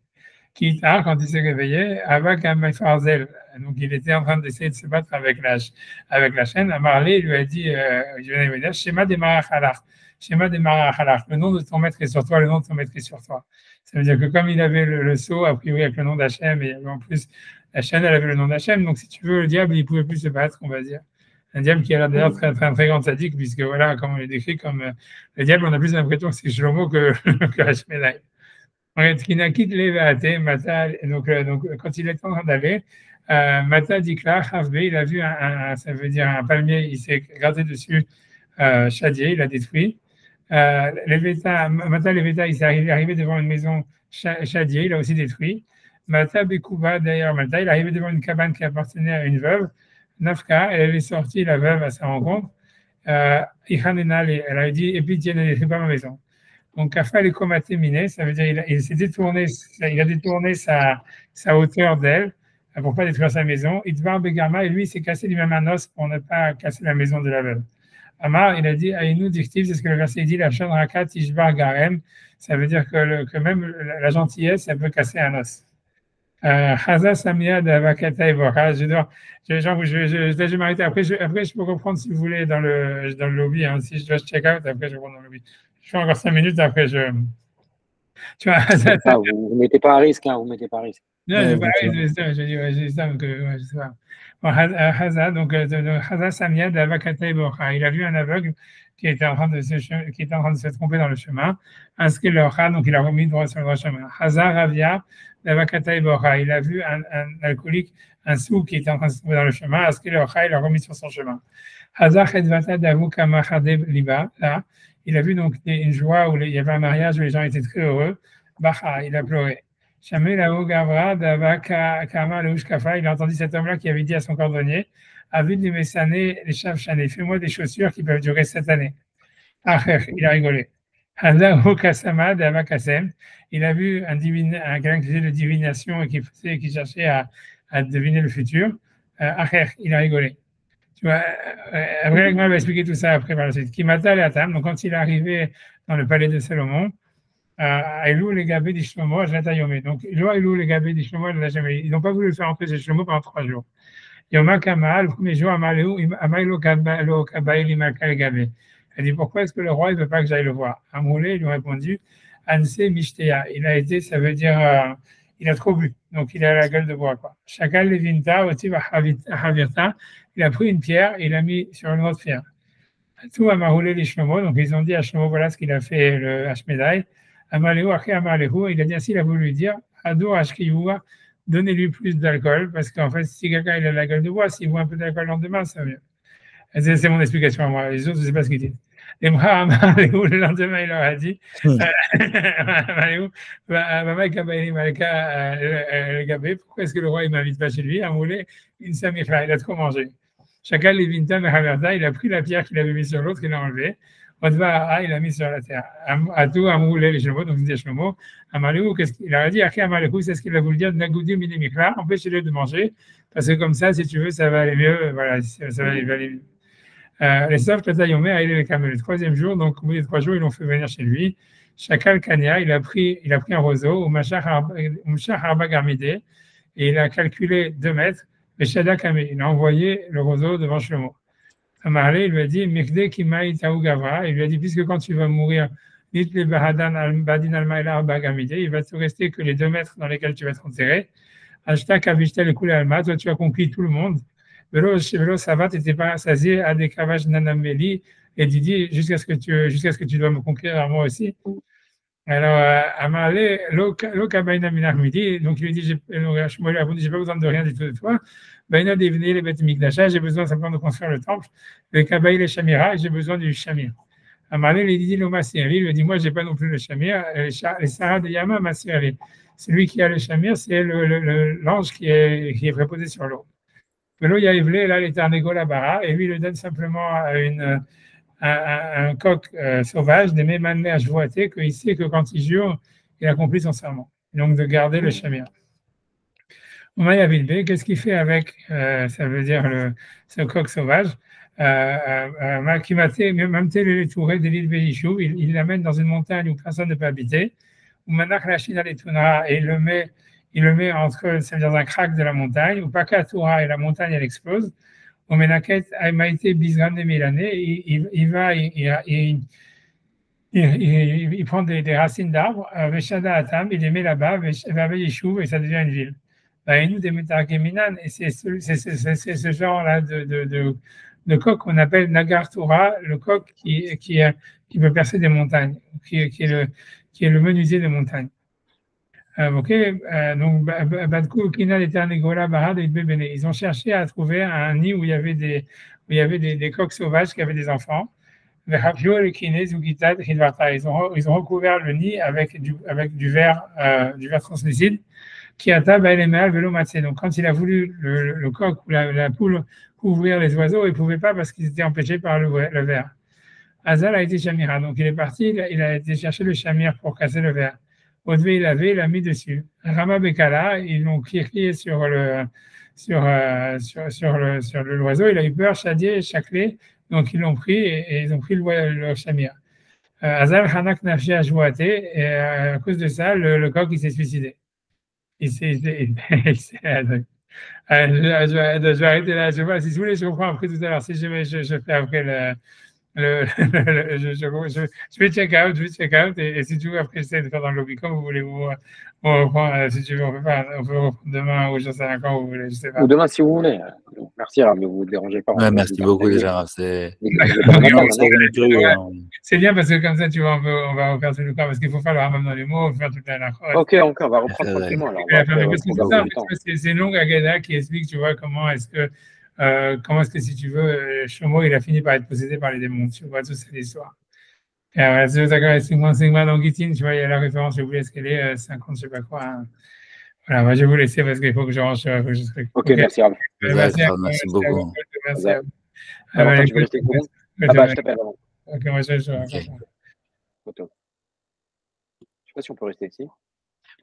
Kita, quand il s'est réveillé, avec un Mefarzel, donc il était en train d'essayer de se battre avec la chaîne. Amarlé lui a dit, Shema de Marachalach, Shema de Marachalach, le nom de ton maître est sur toi, le nom de ton maître est sur toi. Ça veut dire que comme il avait le sceau, a priori avec le nom d'Hachem, et en plus la chaîne, elle avait le nom d'Hachem, donc si tu veux, le diable, il ne pouvait plus se battre, on va dire. Un diable qui a l'air d'ailleurs très, très, très grand sadique, puisque voilà, comme on est décrit comme le diable, on a plus l'impression que c'est Shlomo que Hashmedai. Donc, quand il est en train d'aller, Mata Dikla, il a vu ça veut dire un palmier, il s'est gratté dessus, Chadier, il a détruit. Mata Leveta, il est arrivé devant une maison Chadier, il a aussi détruit. Mata Bekouba, d'ailleurs, Mata, il est arrivé devant une cabane qui appartenait à une veuve. Nafka, elle est sortie, la veuve, à sa rencontre. Elle a dit, et puis, tiens, ne détruis pas ma maison. Donc, Kafal et Komaté Miné, ça veut dire il a détourné sa hauteur d'elle pour ne pas détruire sa maison. Idvar Begama, et lui, il s'est cassé lui-même un os pour ne pas casser la maison de la veuve. Amar, il a dit, Aïnou dictive, c'est ce que le verset dit, la Chanraka Tishbar Garem, ça veut dire que même la gentillesse, ça peut casser un os. Chaza Samia de Vakata et Bora, je vais m'arrêter. Après, je peux reprendre si vous voulez dans le lobby. Hein. Si je dois check out, après, je reprends dans le lobby. Je fais encore 5 minutes, après, tu vois, vous ne mettez pas à risque, hein, vous ne mettez pas à risque. Non, je dis ça, donc, je sais pas. Bon, Haza Samia de Vakata et Bora, il a vu un aveugle qui était en train de se tromper dans le chemin. Donc il a remis droit sur le droit chemin. Haza Ravia de Bora, il a vu un alcoolique, un sou qui était en train de se tromper dans le chemin. Il a remis sur son chemin. Haza Chedvata d'Avuka Machade Liba, là, il a vu donc une joie où il y avait un mariage où les gens étaient très heureux. Bacha, il a pleuré. Shamel Gavra d'Avaka Kama Leushkafa, il a entendu cet homme-là qui avait dit à son cordonnier, Avid les Messané, les Chav Chané, fais-moi des chaussures qui peuvent durer 7 années. Il a rigolé. Hazao Kasama d'Avakasem, il a vu quelqu'un qui faisait de divination et qui cherchait à deviner le futur. Il a rigolé. Tu vois, après, il va expliquer tout ça après par la suite. Kimata et Atam, donc quand il est arrivé dans le palais de Salomon, Aïlou les gabés d'Ishlomo, je l'ai donc, Aïlou les gabés d'Ishlomo, ils n'ont pas voulu le faire entrer chez Shlomo pendant 3 jours. Yoma Kama, le premier jour, Amaïlo Kabaïli Makal Gabé. Elle dit, pourquoi est-ce que le roi ne veut pas que j'aille le voir? Amoulé, il lui a répondu, Anse Mishtea. Il a été, ça veut dire, il a trop bu, donc il a la gueule de bois, quoi. Chakal Levinta, Otiv Havirta, il a pris une pierre et il l'a mis sur une autre pierre. Tout a maroulé les Shlomo, donc ils ont dit à Shlomo, voilà ce qu'il a fait le Hashmedai. Amaléhu, Aché Amaléhu, il a dit ainsi, il a voulu lui dire, Ado Ashkiyua, donnez-lui plus d'alcool, parce qu'en fait, si quelqu'un il a la gueule de bois, s'il boit un peu d'alcool le lendemain, ça va mieux. C'est mon explication à moi. Les autres, je ne sais pas ce qu'ils disent. Et le lendemain, il leur a dit, pourquoi est-ce que le roi ne m'invite pas chez lui? Il a trop mangé. Chacun les vinta, il a pris la pierre qu'il avait mise sur l'autre, il l'a enlevée. Il l'a mis sur la terre. À tout, les chevaux, donc il dit Shlomo, qu'est-ce qu'il a dit? C'est ce qu'il a voulu dire, empêchez-le de manger, parce que comme ça, si tu veux, ça va aller mieux. Voilà, ça va aller mieux. Les sauf le troisième jour, donc au bout des 3 jours, ils l'ont fait venir chez lui. Chacun le Kanya, il a pris un roseau, et il a calculé 2 mètres, et il a envoyé le roseau devant Shlomo. Amarlé, il lui a dit, il lui a dit, puisque quand tu vas mourir, il va te rester que les 2 mètres dans lesquels tu vas être enterré. Toi, tu as conquis tout le monde. Velo Savat n'était pas assasié à des cravages nanameli et Didi jusqu'à ce que tu dois me conquérir moi aussi. Alors, Amarlé, l'Okabaina Minarmidi, donc il lui dit, j'ai pas besoin de rien du tout de toi. Baina devenir les bêtes Mikdacha, j'ai besoin simplement de construire le temple. Le Kabaï les Shamira, j'ai besoin du Shamir. Amarlé, il dit, l'Omasiri, il lui dit, moi, j'ai pas non plus le Shamir. Les Sarah de Yama Masiri. Celui qui a le Shamir, c'est l'ange qui est préposé sur l'eau. Là, il est un égolabara, et lui, il le donne simplement à un coq sauvage, des mêmes années à jouater, qu'il sait que quand il jure, il accomplit son serment. Donc, de garder le Shamir. Qu'est-ce qu'il fait avec, ça veut dire ce coq sauvage? Il l'amène dans une montagne où personne ne peut habiter. Et il le met entre, ça veut dire, un crack de la montagne, où Pakatura et la montagne, elle explose. Au Menaket, Maïté Bizran de Milané, il prend des racines d'arbres, Veshada Atam, il les met là-bas, et ça devient une ville. Et c'est ce genre-là de coq qu'on appelle Nagar Torah, le coq qui peut percer des montagnes, qui est le menuisier des montagnes. Donc, ils ont cherché à trouver un nid où il y avait des coqs sauvages qui avaient des enfants. Ils ont recouvert le nid avec du verre translucide. Donc, quand il a voulu le coq ou la poule couvrir les oiseaux, il ne pouvait pas parce qu'ils étaient empêchés par le verre. Azal a été Shamira. Donc, il est parti, il a été chercher le Shamir pour casser le verre. Audvé, il l'a mis dessus. Rama Bekala, ils l'ont crié sur l'oiseau. Il a eu peur, Chadier, Chaclé. Donc, ils l'ont pris et ils ont pris le Shamir. Azal Hanak Nafshi a jouaté et à cause de ça, le coq, il s'est suicidé. Je vais arrêter là. Je vois, si vous voulez, je reprends après tout à l'heure. Si je fais après je vais check out et si tu veux, après, j'essaie de faire dans le lobby comme vous voulez. On reprend, si tu veux, on peut reprendre demain ou je sais pas quand vous voulez, je sais pas. Ou demain, si vous voulez. Merci, mais vous ne dérangez pas. Ouais, merci beaucoup déjà. C'est bien parce que comme ça, tu vois, on va refaire tout le corps parce qu'il faut faire le ramam dans les mots, on va faire toute la Ok, on va reprendre tranquillement. C'est une longue agada qui explique, tu vois, comment est-ce que, si tu veux, Shlomo, il a fini par être possédé par les démons. Tu vois, toute cette histoire. Et alors, si vous avez Sigma dans Gittin, tu vois, il y a la référence, je vous laisse qu'elle est 50, je sais pas quoi. Hein. Voilà, moi, je vais vous laisser parce qu'il faut que je range. Ok, merci, Rav. Merci beaucoup. Merci. Alors, tu veux rester combien? Ah bah, je t'appelle avant. Ok, moi, je Photo. Je sais pas si on peut rester ici.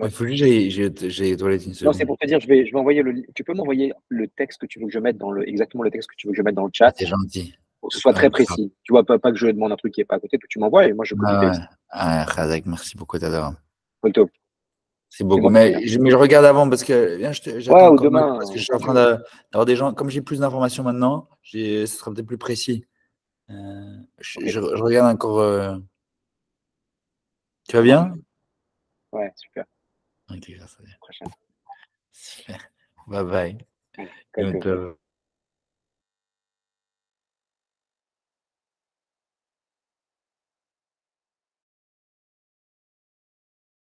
Il faut juste que j'ai les toilettes une seconde. Non, c'est pour te dire, je vais envoyer tu peux m'envoyer le texte que tu veux que je mette exactement le texte que tu veux que je mette dans le chat. C'est gentil. Pour que ce soit très précis. Tu vois, pas que je demande un truc qui n'est pas à côté, que tu m'envoies et moi je copie texte. Khazak, merci beaucoup, t'adores. Photo. C'est beaucoup, mais je regarde avant parce que ou demain. Parce que je suis en train d'avoir des gens, comme j'ai plus d'informations maintenant, ce sera peut-être plus précis. Je regarde encore. Tu vas bien? Ouais, super. Ok, ça va. Super. Bye bye.